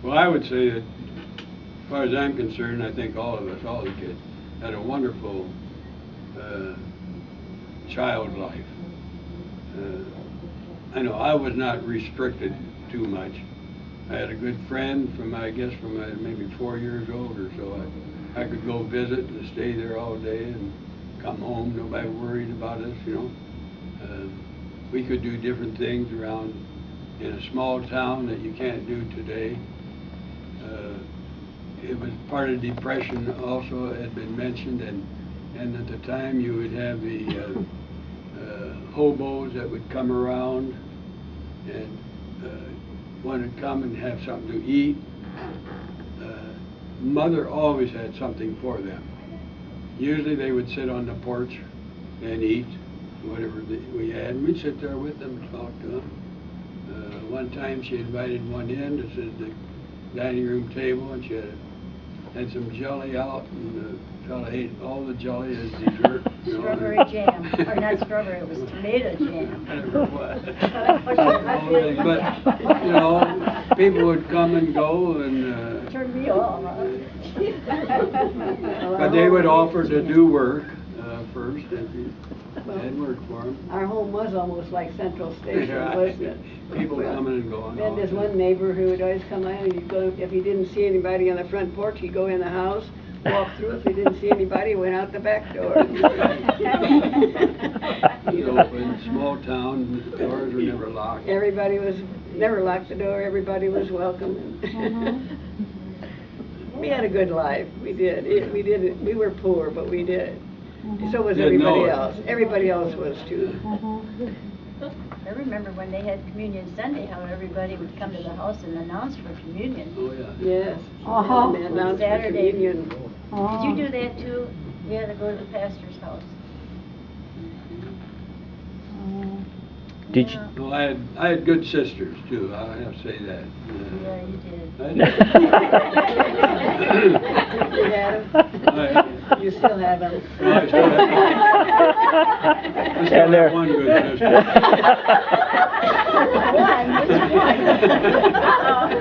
Well, I would say that, as far as I'm concerned, I think all of us, all the kids, had a wonderful child life. I know I was not restricted too much. I had a good friend from maybe 4 years old or so. I could go visit and stay there all day and come home. Nobody worried about us, you know. We could do different things around in a small town that you can't do today. It was part of depression also, had been mentioned, and at the time you would have the hobos that would come around and want to come and have something to eat. Mother always had something for them. Usually they would sit on the porch and eat whatever we had, and we'd sit there with them and talk to them. One time she invited one in to sit at the dining room table, and she had some jelly out, and the fella ate all the jelly as dessert. Strawberry jam, or not strawberry, it was tomato jam. Whatever it was. But, you know, people would come and go, and Turned me off. but they would offer to do work first, if you had work for them. Our home was almost like Central Station, Right. wasn't it? People coming and going. Then there's one neighbor who would always come in, and he'd go, if he didn't see anybody on the front porch, he'd go in the house, walk through. If he didn't see anybody, he went out the back door. So in small town, the doors were never locked. Everybody was, never locked the door, everybody was welcome. We had a good life, we did. We were poor, but we did. So was Didn't know everybody it. else. Everybody else was too. I remember when they had Communion Sunday, how everybody would come to the house and announce for communion. Oh, yeah. Yes. Uh-huh. And they announced for Saturday. communion. Did you do that too? You had to go to the pastor's house. Did you? Well, I had good sisters too. I have to say that. Yeah, you did. I You had 'em? You still have them. Well, I still And they're- have one good sister.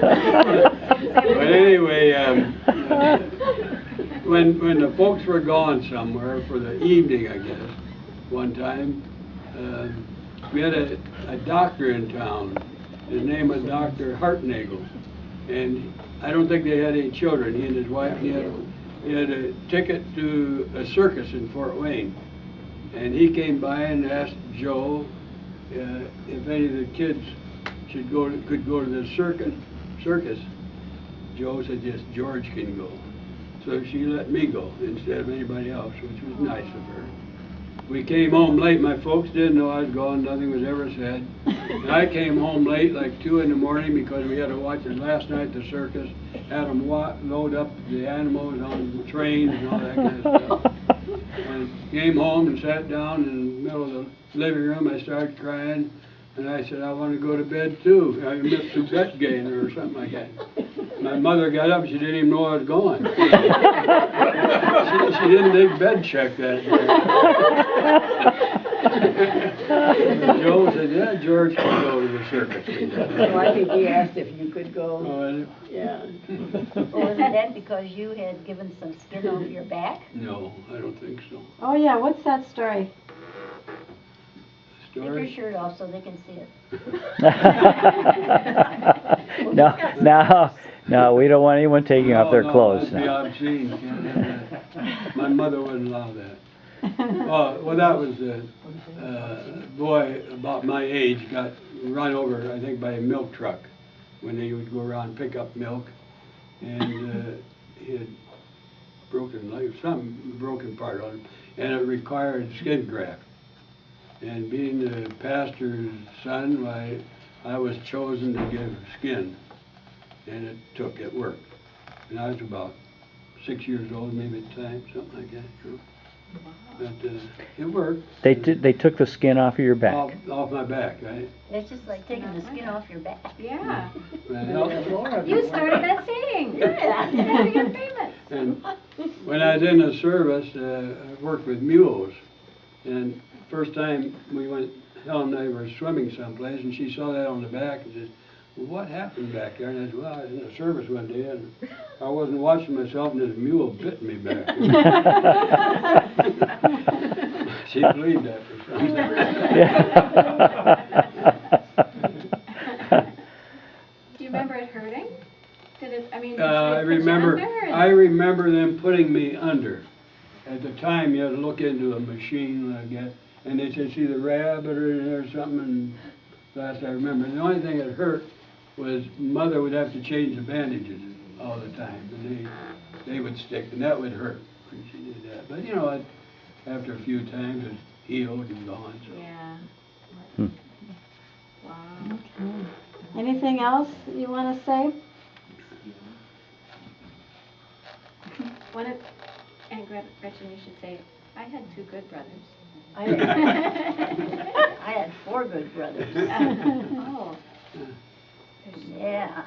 But anyway, when the folks were gone somewhere for the evening, I guess, one time, we had a doctor in town. His name was Dr. Hartnagel, and I don't think they had any children. He and his wife, he had a ticket to a circus in Fort Wayne, and he came by and asked Joe if any of the kids could go to the circus. Joe said, yes, George can go. So she let me go instead of anybody else, which was nice of her. We came home late. My folks didn't know I was gone. Nothing was ever said. And I came home late, like 2 in the morning, because we had to watch it last night, the circus. Had them load up the animals on the trains and all that kind of stuff. And came home and sat down in the middle of the living room. I started crying. And I said, I want to go to bed too. I missed the bet game or something like that. My mother got up, she didn't even know I was going. she didn't take bed check that day. Joe said, yeah, George can go to the circus. So I think he asked if you could go. Oh, Yeah. Was that because you had given some skin over your back? no, I don't think so. Oh yeah, what's that story? Take your shirt off so they can see it. No, we don't want anyone taking off their clothes that'd be now. obscene. Can't have that. My mother wouldn't allow that. Well, that was a boy about my age got run over, I think, by a milk truck when they would go around and pick up milk, and he had broken leg, some broken part on him, and it required skin graft. And being the pastor's son, why, I was chosen to give skin, and it worked. And I was about 6 years old, maybe at the time, something like that. You know. But it worked. They took the skin off of your back. Off my back, right? It's just like taking the skin off your back. Yeah. Well, You started that saying. Good. Now you're famous. and when I was in the service, I worked with mules. And first time we went, Helen and I were swimming someplace, and she saw that on the back and says, "Well, what happened back there?" And I said, "Well, I was in the service one day, and I wasn't watching myself, and this mule bit me back." She believed that for some reason. Do you remember it hurting? Did it? I mean, did I they put you under, or- I remember them putting me under. At the time, you had to look into a machine like that, and they said, "See the rabbit or in there or something?" And last I remember, the only thing that hurt was mother would have to change the bandages all the time, and they would stick, and that would hurt when she did that. But you know, after a few times, it healed and gone. So. Yeah. Hmm. Wow. Okay. Anything else you want to say? What if, and Gretchen, you should say, I had 2 good brothers. I had 4 good brothers. Oh. Yeah.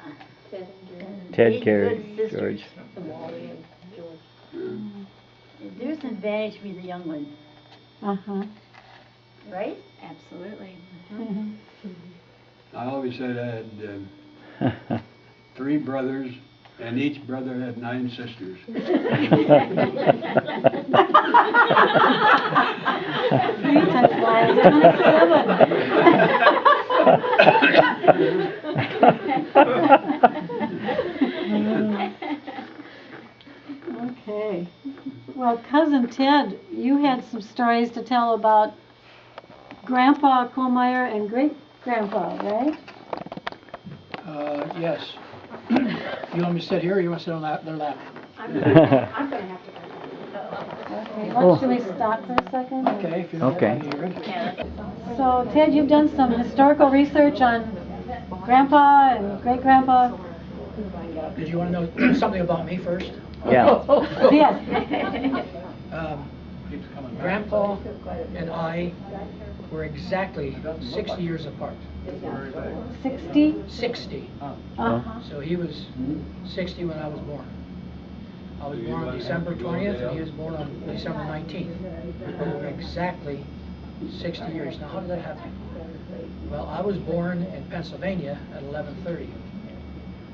Ted, 8 Carrie, good sisters. George. There's an advantage to be the young one, Uh-huh. right? Absolutely. I always said I had 3 brothers, and each brother had 9 sisters. 3 times 5 is 27. Okay. Well, Cousin Ted, you had some stories to tell about Grandpa Kohlmeier and great-grandpa, right? Yes. You want me to sit here, or you want to sit on their lap? I'm gonna have to go. Okay, Oh. should we stop for a second? Okay, if you're not Okay. here. So, Ted, you've done some historical research on Grandpa and great-grandpa? Did you want to know something about me first? Yeah. Yes. Grandpa and I were exactly 60 years apart. 60? 60. Uh-huh. So he was 60 when I was born. I was born on December 20th, and he was born on December 19th. We're exactly 60 years. Now, how did that happen? Well, I was born in Pennsylvania at 11:30.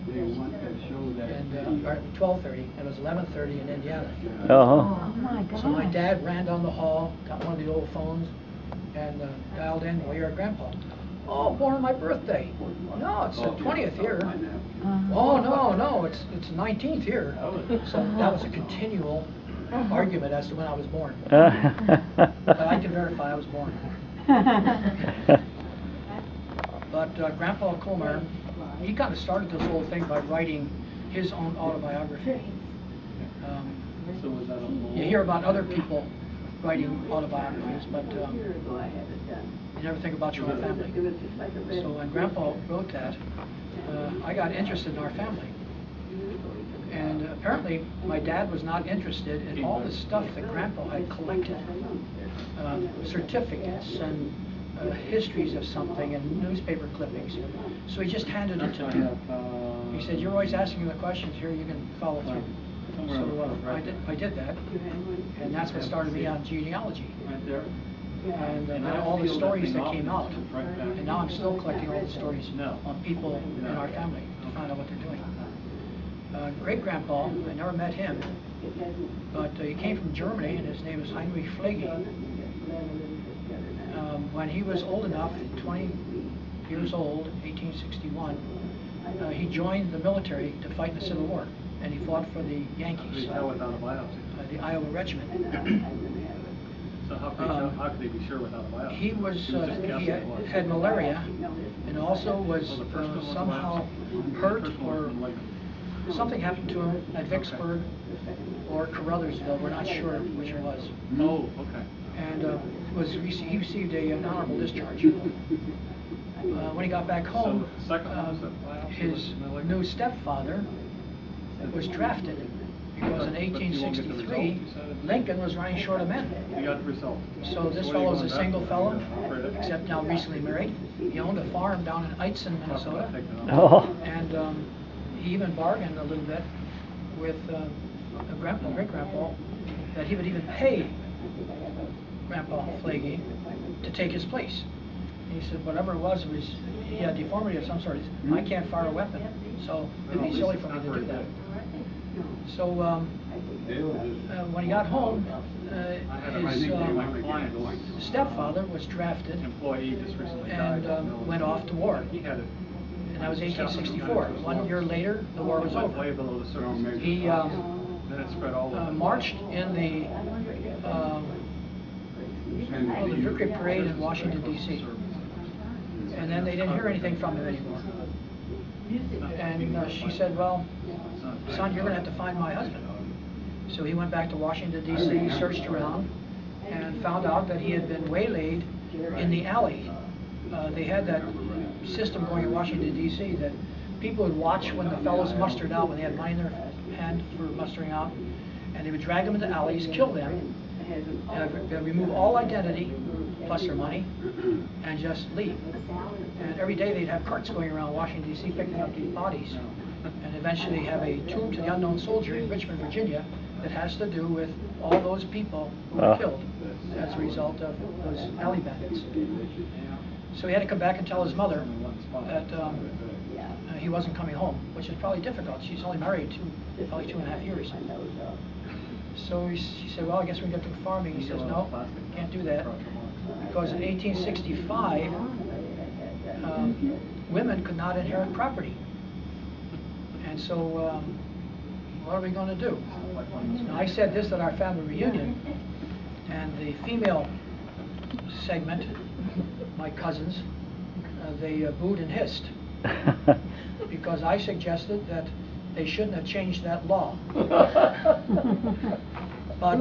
And or 12:30, and it was 11:30 in Indiana. Oh. Oh my gosh. So my dad ran down the hall, got one of the old phones, and dialed in, "Well, you're a grandpa." "Oh, born on my birthday." "No, it's the 20th here." "Oh, no, it's the 19th here." So that was a continual argument as to when I was born. But I can verify I was born. But Grandpa Kohlmeier, he kind of started this whole thing by writing his own autobiography. You hear about other people writing autobiographies, but you never think about your own family. So when Grandpa wrote that, I got interested in our family. And apparently my dad was not interested in all the stuff that Grandpa had collected. Certificates and histories of something and newspaper clippings. So he just handed it to me. He said, "You're always asking the questions here, you can follow through." So I did that, and that's what started me on genealogy. And then all the stories that came out. And now I'm still collecting all the stories on people in our family to find out what they're doing. Great-grandpa, I never met him, but he came from Germany, and his name is Heinrich Pflege. When he was old enough, 20 years old, 1861, he joined the military to fight in the Civil War, and he fought for the Yankees, the Iowa Regiment. So how could they be sure without a biopsy? He was, He was just he guessing it was. had malaria and also was So the first one was somehow biopsy. hurt The first one or was like- something happened to him at Vicksburg or Carruthersville, we're not sure which it was. Oh, okay. And he received an honorable discharge. When he got back home, So the second one was a biopsy his was malaria? new stepfather was drafted because in But you won't get the result, 1863, you said? Lincoln was running short of men. You got the result. So this what are you fellow's a going back single to? fellow, Right. except now recently married. He owned a farm down in Eitzen, Minnesota. Oh. And he even bargained a little bit with a grandpa, great-grandpa, that he would even pay Grandpa Flagey to take his place. And he said whatever it was he had deformity of some sort. He said, I can't fire a weapon, so it'd be silly for me to do that. So when he got home, his stepfather was drafted Employee just recently died. and went off to war. He had it. And that was 1864. 1 year later, the war was Went over. way below the surface. He Then it spread all over. marched in the victory parade in Washington, D.C. And then they didn't hear anything from him anymore. And she said, well, son, you're going to have to find my husband. So he went back to Washington, D.C., searched around, and found out that he had been waylaid in the alley. They had that system going in Washington, D.C., that people would watch when the fellows mustered out, when they had money in their hand for mustering out, and they would drag them into alleys, kill them, remove all identity, plus their money, and just leave. And every day they'd have carts going around Washington, D.C. picking up these bodies, and eventually have a tomb to the unknown soldier in Richmond, Virginia, that has to do with all those people who were killed as a result of those alley bandits. So he had to come back and tell his mother that he wasn't coming home, which is probably difficult. She's only married probably 2.5 years. So she said, well, I guess we can get to farming. He says, no, can't do that. Because in 1865, women could not inherit property. And so what are we going to do? Now, I said this at our family reunion, and the female segment, my cousins, they booed and hissed because I suggested that they shouldn't have changed that law. But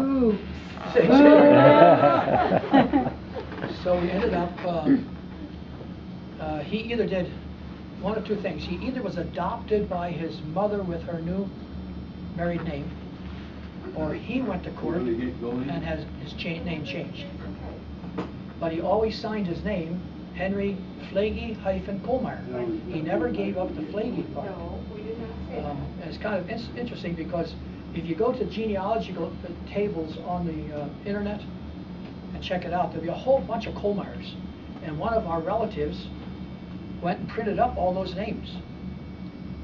so we ended up, he either did one of two things. He either was adopted by his mother with her new married name, or he went to court and has his name changed. But he always signed his name Henry Flagey-Kohlmeier. He never gave up the Flagey part. And it's kind of interesting because if you go to genealogical tables on the internet and check it out, there'll be a whole bunch of Kohlmeiers. And one of our relatives went and printed up all those names.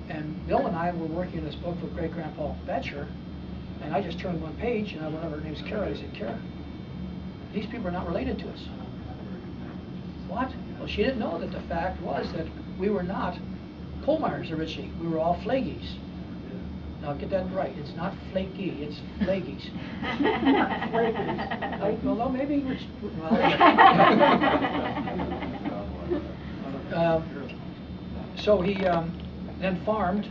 And Bill and I were working in this book with Great-Grandpa Betcher, and I just turned one page and I went over, her name's Kara. I said, Kara, these people are not related to us. What? Well, she didn't know that the fact was that we were not Kohlmeiers originally. We were all Flagies. Now get that right. It's not flaky, it's Flagies. Although maybe which, so he then farmed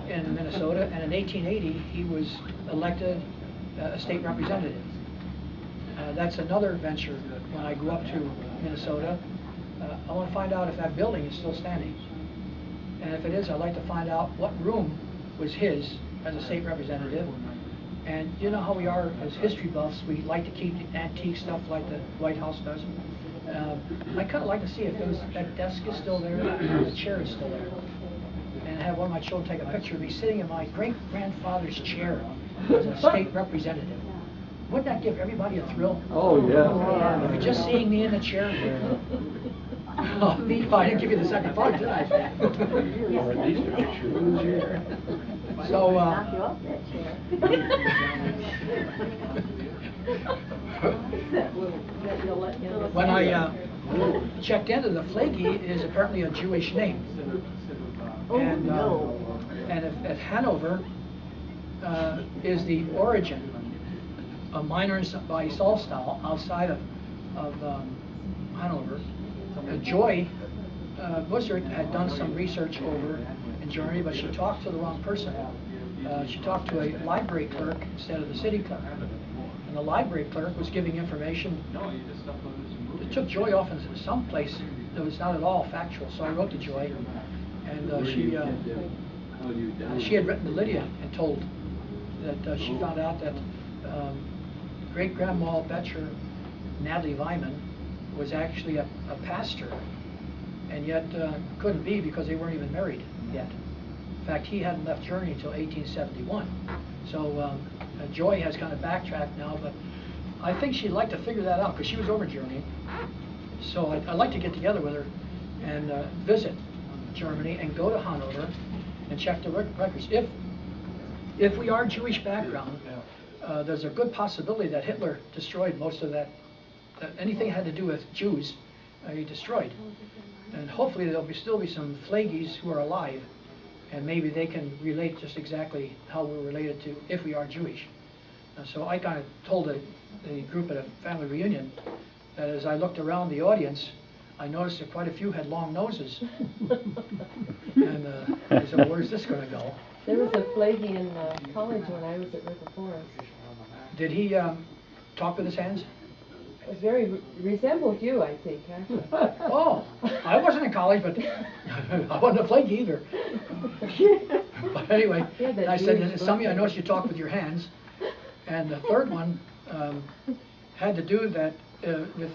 in Minnesota, and in 1880 he was elected a state representative. That's another venture. When I go up to Minnesota, I want to find out if that building is still standing. And if it is, I'd like to find out what room was his as a state representative. And you know how we are as history buffs, we like to keep the antique stuff like the White House does. I kind of like to see if that desk is still there, and the chair is still there. And have one of my children take a picture of me sitting in my great-grandfather's chair as a state representative. Wouldn't that give everybody a thrill? Oh, yeah. If you're just seeing me in the chair. Oh, I didn't give you the second part, did I? So, when I checked into the Flagey is apparently a Jewish name. And at Hanover is the origin a miners by Solstall outside of Hanover. Joy Bussard had done some research over in Germany, but she talked to the wrong person. She talked to a library clerk instead of the city clerk. And the library clerk was giving information. It took Joy off in some place that was not at all factual. So I wrote to Joy, and she had written to Lydia and told that she found out that great-grandma Betcher, Natalie Wyman, was actually a pastor, and yet couldn't be because they weren't even married yet. In fact, he hadn't left Germany until 1871. So Joy has kind of backtracked now, but I think she'd like to figure that out because she was over in Germany. So I'd like to get together with her and visit Germany and go to Hanover and check the records. If we are Jewish background, there's a good possibility that Hitler destroyed most of that. Anything that had to do with Jews, he destroyed. And hopefully there'll still be some Flagies who are alive, and maybe they can relate just exactly how we're related to if we are Jewish. So I kind of told the group at a family reunion that as I looked around the audience, I noticed that quite a few had long noses. And I said, well, where's this going to go? There was a Flagy in college when I was at River Forest. Did he talk with his hands? It was very resembled you, I think, actually. Oh, I wasn't in college, but I wasn't a flake either. But anyway, I said, some of you, I noticed you talk with your hands. And the third one had to do that with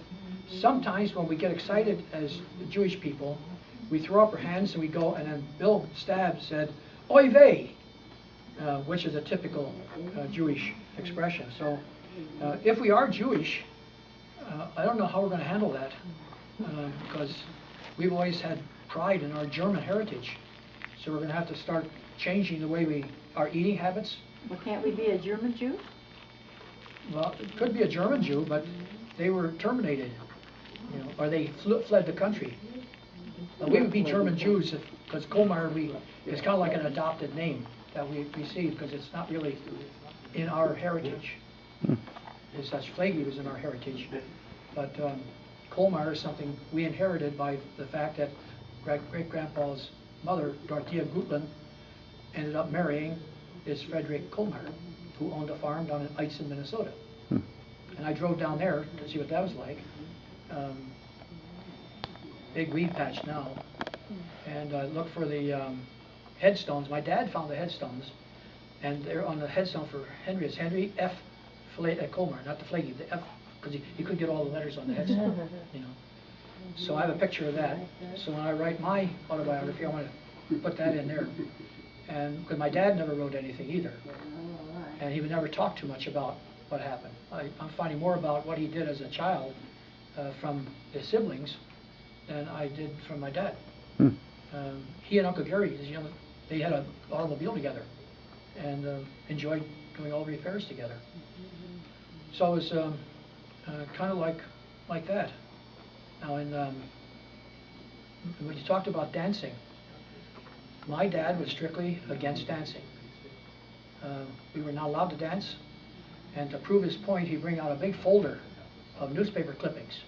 sometimes when we get excited as Jewish people, we throw up our hands and we go, and then Bill Stabb said, oy vey, which is a typical Jewish expression. So if we are Jewish, I don't know how we're going to handle that because we've always had pride in our German heritage. So we're going to have to start changing the way our eating habits. Well, can't we be a German Jew? Well, it could be a German Jew, but they were terminated, or they fled the country. We would be German Jews because Kohlmeier is kind of like an adopted name that we received because it's not really in our heritage. As such, Flagy was in our heritage, but Kohlmeier is something we inherited by the fact that great-grandpa's mother, Dorothea Gutland, ended up marrying this Frederick Kohlmeier, who owned a farm down in Eitzen, Minnesota. And I drove down there to see what that was like. Big weed patch now. And I looked for the headstones. My dad found the headstones, and they're on the headstone for Henry. It's Henry F. Kohlmeier, not the Flagy, the F, because he couldn't get all the letters on the headstone. So I have a picture of that. So when I write my autobiography, I want to put that in there. And because my dad never wrote anything either, and he would never talk too much about what happened. I'm finding more about what he did as a child from his siblings than I did from my dad. He and Uncle Gary, they had an automobile together and enjoyed doing all the repairs together. So it was kind of like that. Now, when you talked about dancing, my dad was strictly against dancing. We were not allowed to dance, and to prove his point, he'd bring out a big folder of newspaper clippings.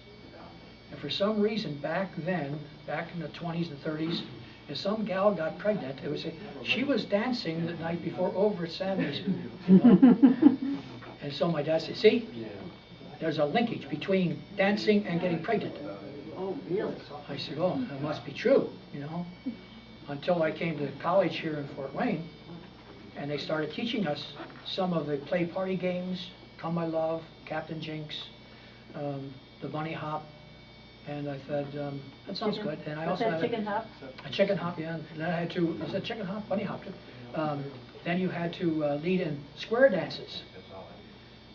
And for some reason, back then, back in the 20s and 30s, if some gal got pregnant, it would say, she was dancing the night before over at Sammy's. And so my dad said, see, there's a linkage between dancing and getting pregnant. Oh, really? I said, oh, that must be true, until I came to college here in Fort Wayne, and they started teaching us some of the play party games, Come My Love, Captain Jinx, the bunny hop, and I said, that sounds good. And I also had chicken hop? A chicken hop, yeah. And then I had to, is that chicken hop, bunny hop too? Then you had to lead in square dances.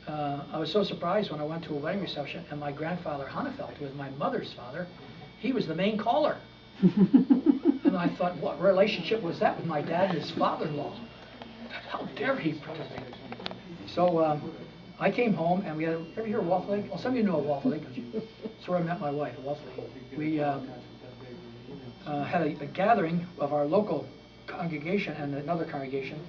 I was so surprised when I went to a wedding reception, and my grandfather, Hannefeld, who was my mother's father, he was the main caller. And I thought, what relationship was that with my dad and his father-in-law? How dare he participate? So I came home, and we had, ever hear of Waffle Lake? Well, some of you know of Waffle Lake, because that's where I met my wife, at Waffle Lake. We had a gathering of our local congregation and another congregation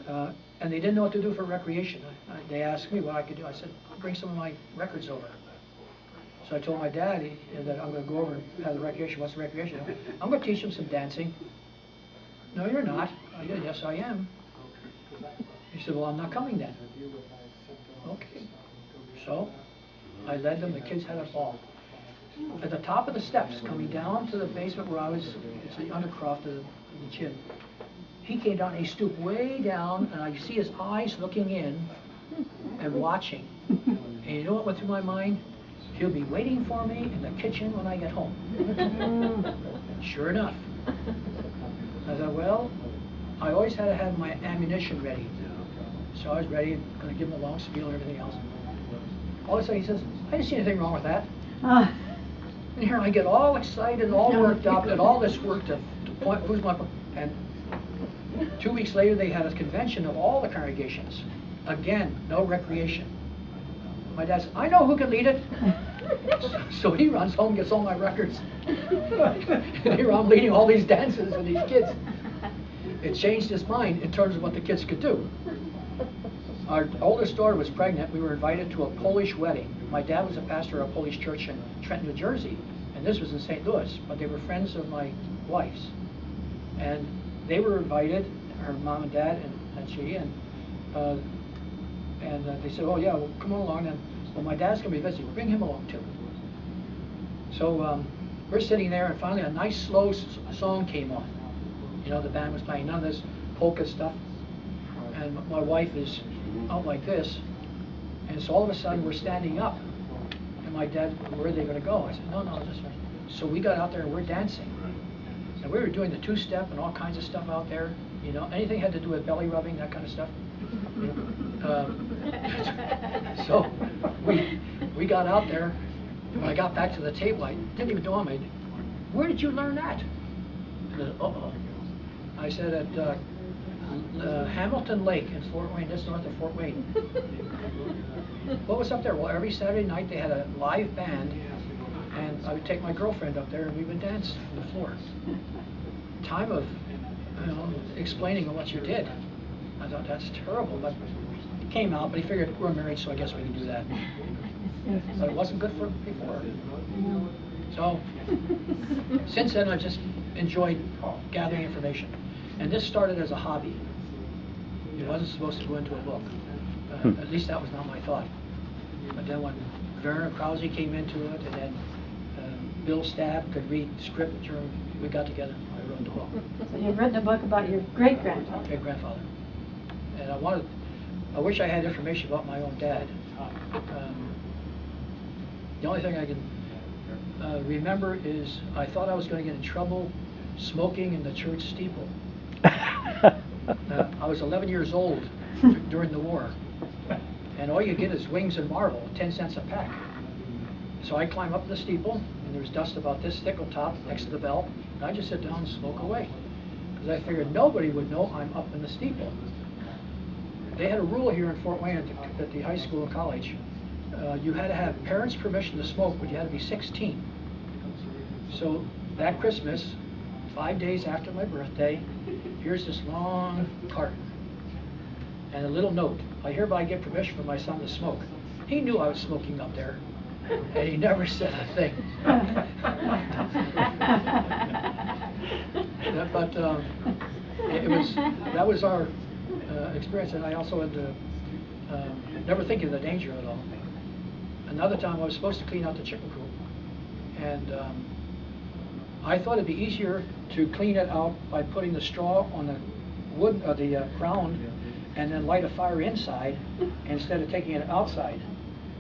And they didn't know what to do for recreation. They asked me what I could do. I said, bring some of my records over. So I told my dad that I'm going to go over and have the recreation. What's the recreation? I'm going to teach him some dancing. No, you're not. I said, yes, I am. He said, well, I'm not coming then. Okay. So I led them. The kids had a ball. At the top of the steps, coming down to the basement where I was, it's the undercroft of the gym. He came down, he stooped way down, and I see his eyes looking in and watching. And you know what went through my mind? He'll be waiting for me in the kitchen when I get home. Sure enough. I thought, well, I always had to have my ammunition ready. So I was ready, going to give him a long spiel and everything else. All of a sudden he says, I didn't see anything wrong with that. And here I get all excited, all worked up, and all this work to point, who's my, and 2 weeks later they had a convention of all the congregations. Again, no recreation. My dad said, I know who can lead it. So he runs home, gets all my records. And here I'm leading all these dances with these kids. It changed his mind in terms of what the kids could do. Our oldest daughter was pregnant. We were invited to a Polish wedding. My dad was a pastor of a Polish church in Trenton, New Jersey, and this was in St. Louis, but they were friends of my wife's. And they were invited, her mom and dad and she, and they said, oh yeah, well, come on along then. Well, my dad's going to be visiting. Bring him along too. So we're sitting there, and finally a nice slow song came on. You know, the band was playing none of this polka stuff. And my wife is out like this. And so all of a sudden we're standing up. And my dad, where are they going to go? I said, no, this way. So we got out there and we're dancing. And we were doing the two-step and all kinds of stuff out there. You know, anything had to do with belly rubbing, that kind of stuff. You know? So we got out there. And when I got back to the table, I didn't even dawn on me. Where did you learn that? And then, uh-oh. I said at Hamilton Lake in Fort Wayne, just north of Fort Wayne. What was up there? Well, every Saturday night they had a live band, and I would take my girlfriend up there and we would dance on the floor. Time of, you know, explaining what you did. I thought, that's terrible, but it came out, but he figured we're married, so I guess we can do that. But it wasn't good for before. So, since then I've just enjoyed gathering information. And this started as a hobby. It wasn't supposed to go into a book. At least that was not my thought. But then when Werner Krause came into it, and then Bill Stab could read scripture, we got together and I wrote the book. So you've written a book about your great-grandfather. Great-grandfather. And I wish I had information about my own dad. The only thing I can remember is I thought I was going to get in trouble smoking in the church steeple. I was 11 years old during the war, and all you get is wings and marble, 10 cents a pack. So I climb up the steeple, and there's dust about this thick on top next to the bell, and I just sit down and smoke away, because I figured nobody would know I'm up in the steeple. They had a rule here in Fort Wayne at the high school and college. You had to have parents' permission to smoke, but you had to be 16. So that Christmas, 5 days after my birthday, here's this long carton and a little note. I hereby give permission for my son to smoke. He knew I was smoking up there, and he never said a thing. But that was our experience, and I also had to never think of the danger at all. Another time I was supposed to clean out the chicken coop, and I thought it'd be easier to clean it out by putting the straw on the wood, the ground, and then light a fire inside instead of taking it outside.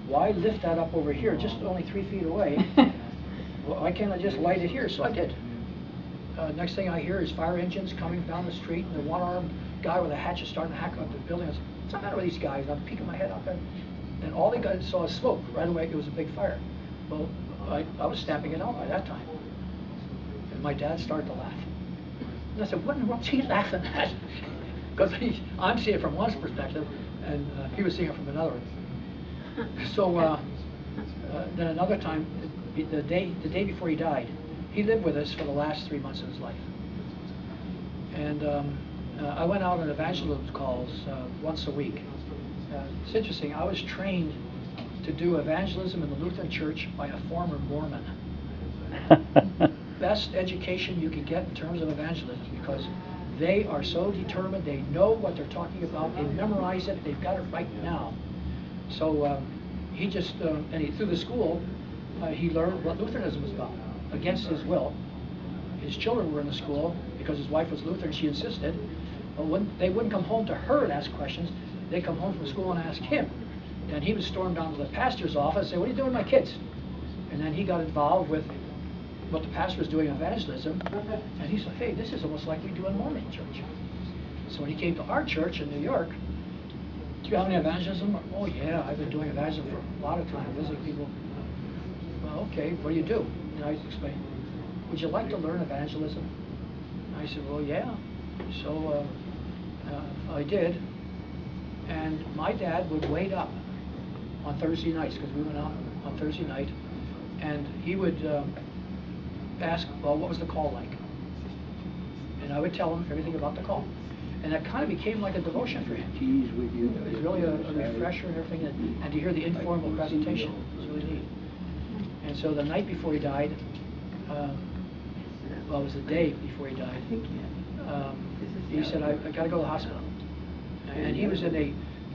Why lift that up over here, just only 3 feet away? Well, why can't I just light it here? So I did. Next thing I hear is fire engines coming down the street, and the one-armed guy with a hatchet starting to hack up the building. I said, what's the matter with these guys? I'm peeking my head out there, and all they guys saw is smoke. Right away, it was a big fire. Well, I was stamping it out by that time. And my dad started to laugh. And I said, what's he laughing at? Because I'm seeing it from one perspective, and he was seeing it from another. So then another time, the day before he died, he lived with us for the last 3 months of his life. And I went out on evangelism calls once a week. It's interesting, I was trained to do evangelism in the Lutheran Church by a former Mormon. Best education you can get in terms of evangelism, because they are so determined, they know what they're talking about, they memorize it, they've got it right now. So he just, through the school, he learned what Lutheranism was about, against his will. His children were in the school, because his wife was Lutheran, she insisted, but they wouldn't come home to her and ask questions, they'd come home from school and ask him. And he would storm down to the pastor's office and say, "What are you doing with my kids?" And then he got involved with what the pastor was doing evangelism, and he said, "Hey, this is almost like we do in Mormon church." So when he came to our church in New York, "Do you have any evangelism?" "Oh yeah, I've been doing evangelism for a lot of time, visiting people." "Well, okay, what do you do?" And I explained, "Would you like to learn evangelism?" And I said, "Well, yeah." So I did, and my dad would wait up on Thursday nights, because we went out on Thursday night, and he would ask, "Well, what was the call like?" And I would tell him everything about the call. And that kind of became like a devotion for him. It was really a refresher and everything, and to hear the informal presentation was really neat. And so the night before he died, well, it was the day before he died, he said, I got to go to the hospital. And he was in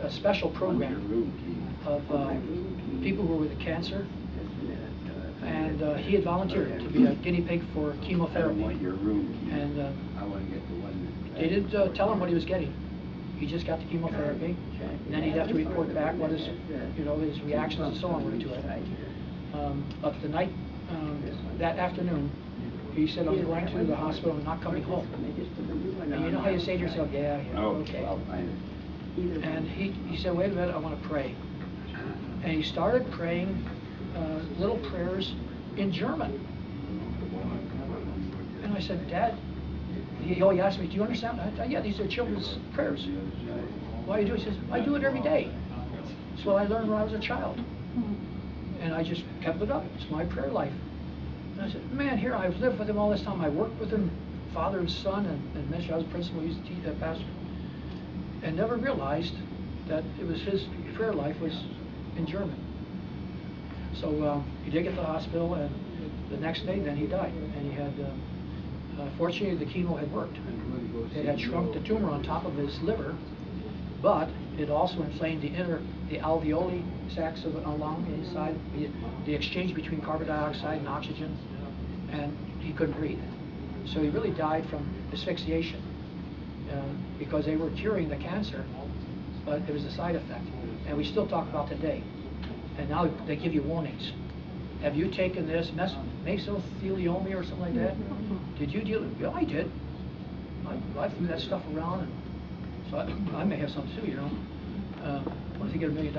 a special program of people who were with cancer, and he had volunteered to be a guinea pig for chemotherapy. And they didn't tell him what he was getting. He just got the chemotherapy, and then he'd have to report back what his, his reactions and so on were to it. But the night, that afternoon, he said, "I'm going to the hospital and not coming home." And you know how you say to yourself, "Yeah, okay." And he said, "Wait a minute, I want to pray." And he started praying little prayers in German. And I said, "Dad," he asked me, "Do you understand?" I said, "Yeah, these are children's prayers." "Why do you do it?" He says, "I do it every day. It's what I learned when I was a child." And I just kept it up. It's my prayer life. And I said, "Man, here I've lived with him all this time. I worked with him, father and son, and ministry. I was principal, he used to teach, pastor, and never realized that it was his prayer life was in German." So he did get to the hospital, and the next day, then he died. And he had, fortunately, the chemo had worked. It had shrunk the tumor on top of his liver, but it also inflamed the alveoli sacs of the lung inside, the exchange between carbon dioxide and oxygen, and he couldn't breathe. So he really died from asphyxiation, because they were curing the cancer, but it was a side effect. And we still talk about today. And now they give you warnings. Have you taken this mesothelioma or something like that? Did you deal with it? Yeah, I did. I threw that stuff around, and so I may have some too, What if you get $1 million?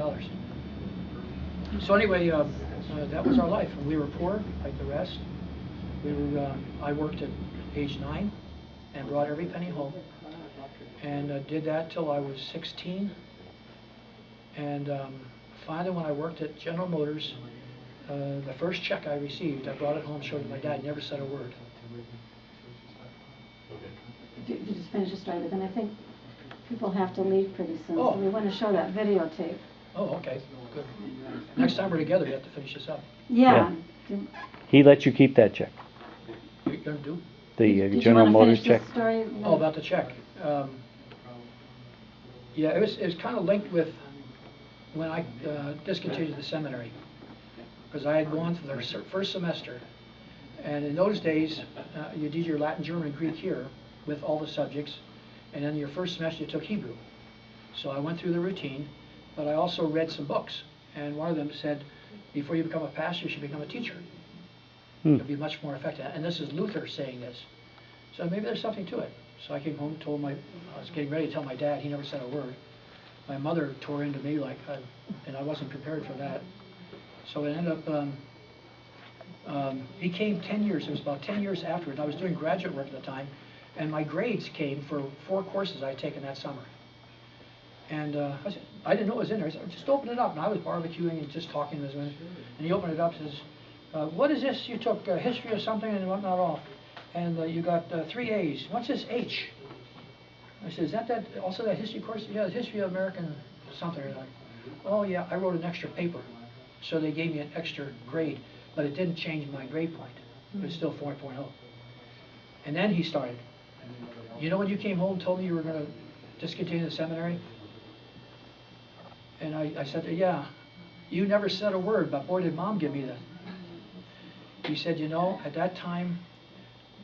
So anyway, that was our life. We were poor, like the rest. I worked at age 9 and brought every penny home, and did that till I was 16. And finally, when I worked at General Motors, the first check I received, I brought it home, showed it to my dad. Never said a word. You just finish the story, but then I think people have to leave pretty soon, Oh. so we want to show that videotape. Oh, okay, good. Next time we're together, you have to finish this up. Yeah. He let you keep that check, You're gonna do? Did General you want Motors to check. finish the story? Oh, about the check. Yeah, it was kind of linked with when I discontinued the seminary, because I had gone through the first semester, and in those days, you did your Latin, German, and Greek here with all the subjects, and then your first semester you took Hebrew. So I went through the routine, but I also read some books, and one of them said, before you become a pastor, you should become a teacher. You'll be much more effective. And this is Luther saying this. So maybe there's something to it. So I came home, I was getting ready to tell my dad, he never said a word. My mother tore into me like, and I wasn't prepared for that. So it ended up, he came 10 years, it was about 10 years afterwards. I was doing graduate work at the time, and my grades came for 4 courses I had taken that summer. And I didn't know what was in there. I said, "Just open it up." And I was barbecuing and just talking to him. And he opened it up and says, "What is this? You took history or something and whatnot off. And you got 3 A's. What's this H?" I said, is that also that history course? Yeah, the history of American something. Like, oh yeah, I wrote an extra paper. So they gave me an extra grade, but it didn't change my grade point. It was still 4.0. And then he started. You know when you came home and told me you were going to discontinue the seminary? And I said, yeah, you never said a word, but boy did Mom give me that. He said, you know, at that time,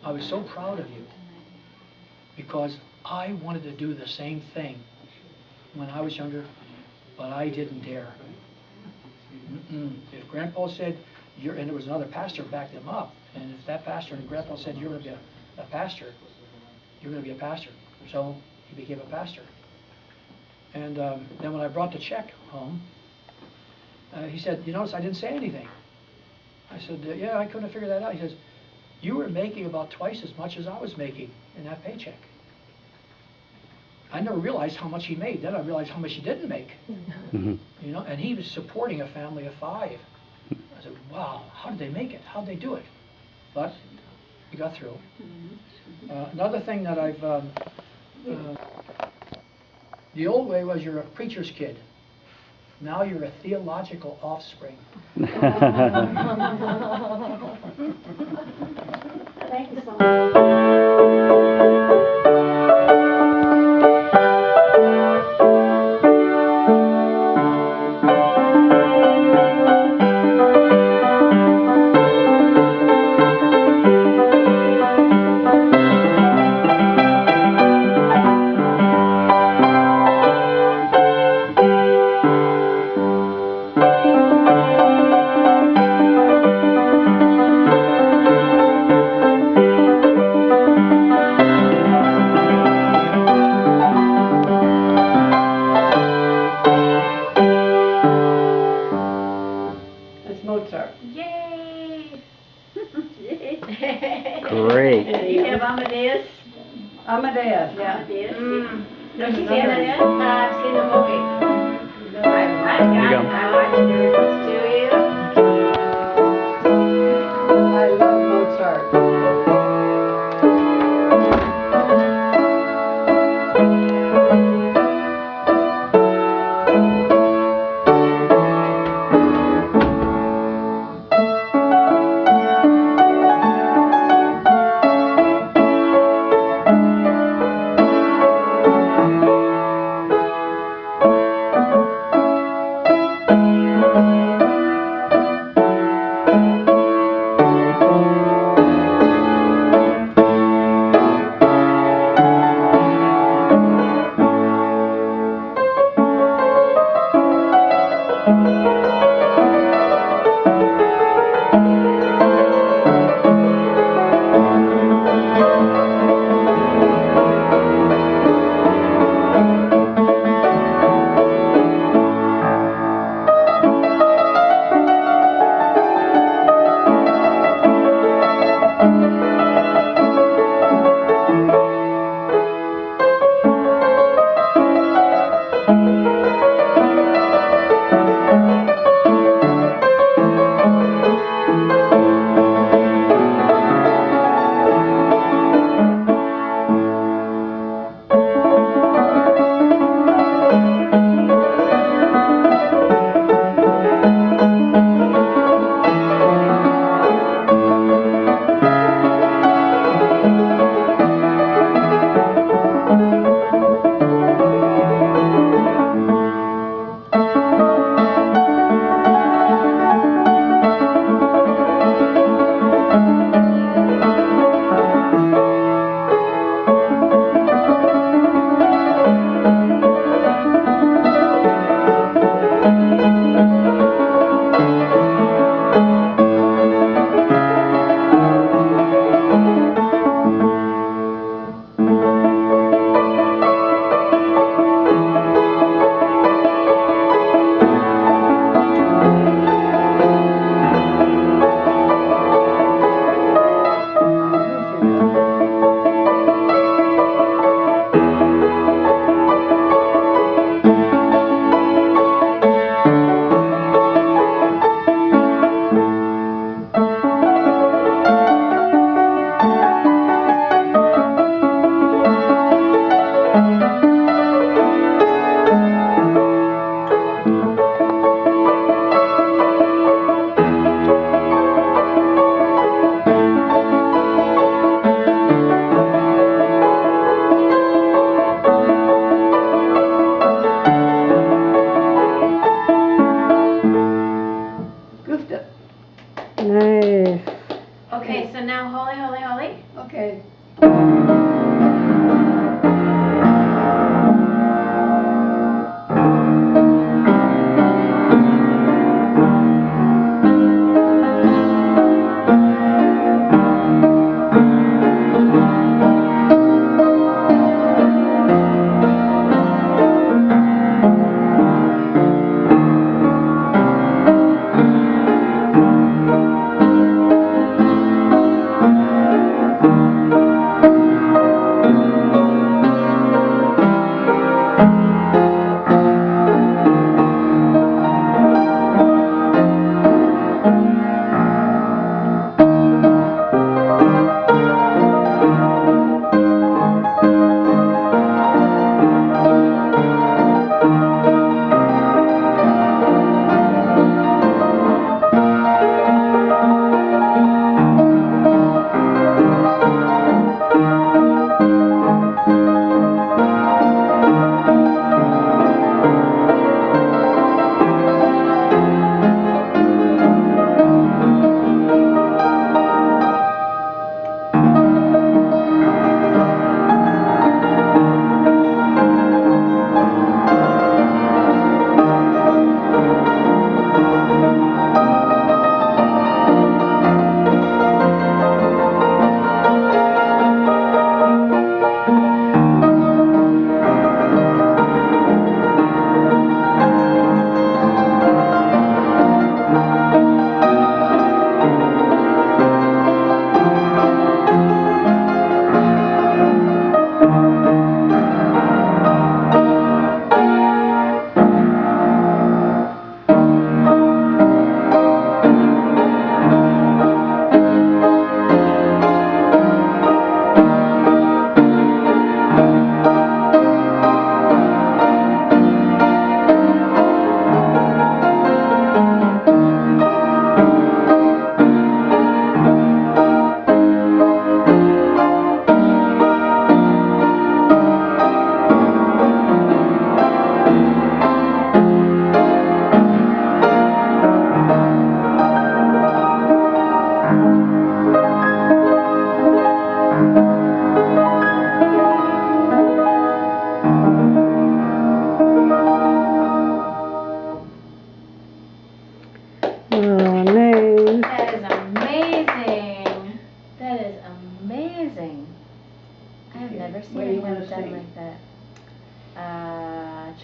I was so proud of you because I wanted to do the same thing when I was younger, but I didn't dare. If Grandpa said, and there was another pastor backed him up, and if that pastor and Grandpa said, you're going to be a pastor, you're going to be a pastor. So he became a pastor. And then when I brought the check home, he said, you notice I didn't say anything. I said, yeah, I couldn't figure that out. He says, you were making about twice as much as I was making in that paycheck. I never realized how much he made. Then I realized how much he didn't make. You know, and he was supporting a family of 5. I said, wow, how did they make it? How did they do it? But we got through. Another thing that I've, the old way was you're a preacher's kid. Now you're a theological offspring. Thank you so much. That's Mozart. Yay! Great. Do you have Amadeus? Amadeus, yeah. Amadeus? Don't you see Amadeus? I've seen the movie. I've got Here you it. go. I watched it every once to you. I love Mozart.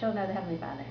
Children of the Heavenly Father.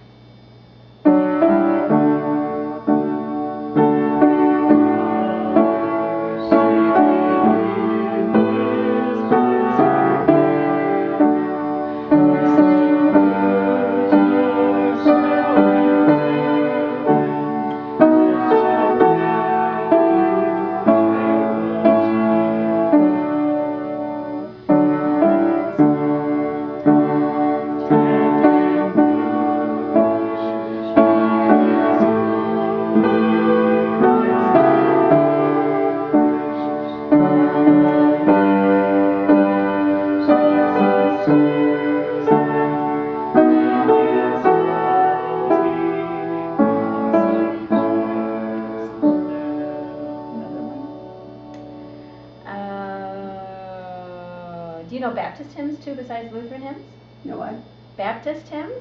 Do you know Baptist hymns too besides Lutheran hymns? No what? Baptist hymns?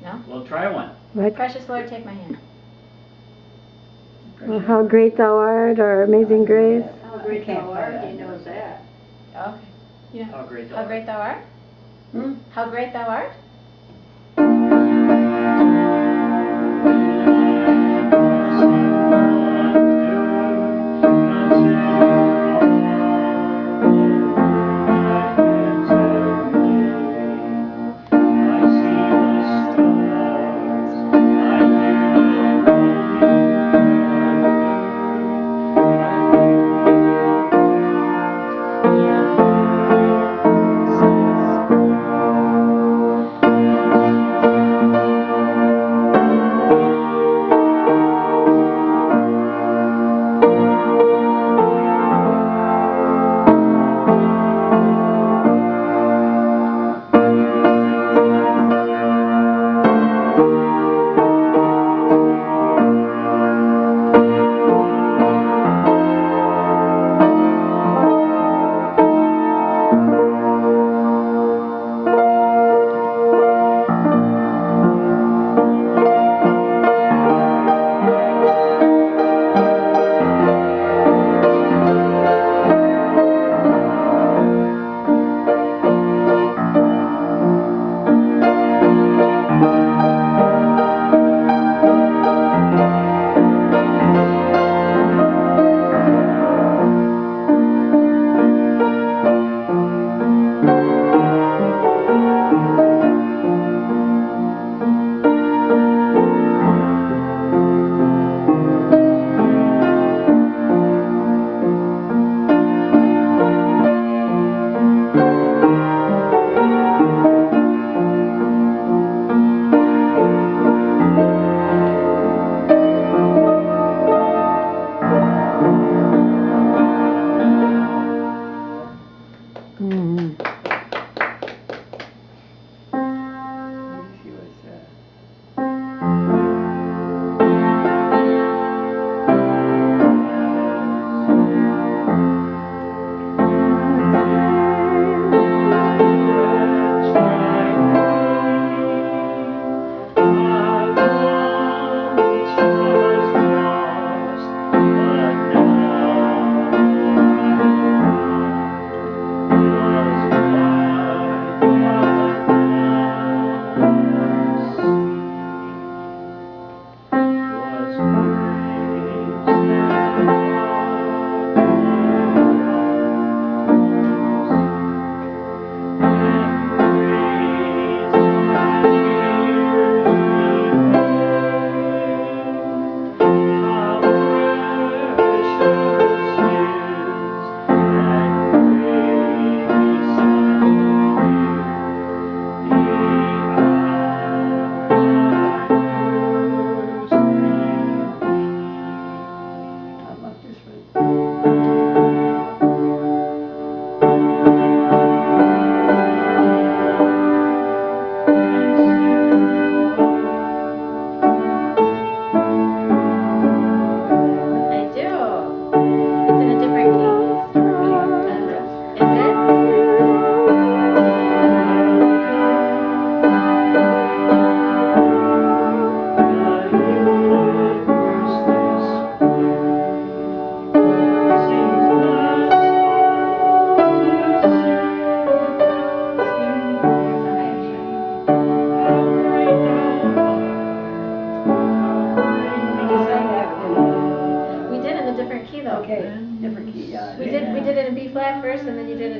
No? Well, try one. What? Precious Lord, take my hand. Well, how great thou art, or Amazing Grace. How great thou art, he knows that. Okay. You know, How great thou how art. great thou art? Hmm? How great thou art?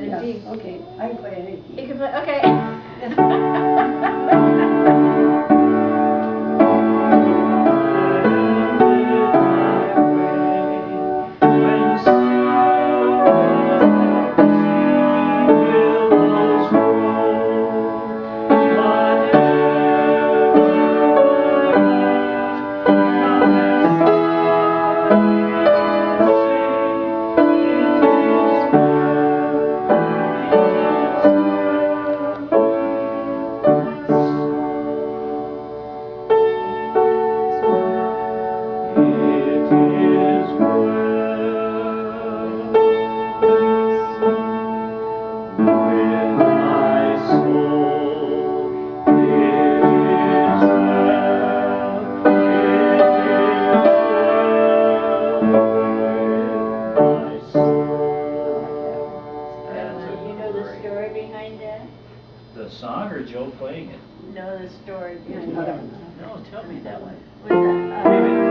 in Yeah, G. okay, I can play any key. You can play, okay. You know the story behind that? The song or Joe playing it? No, the story behind Another that. one. No, tell me that one. Was that,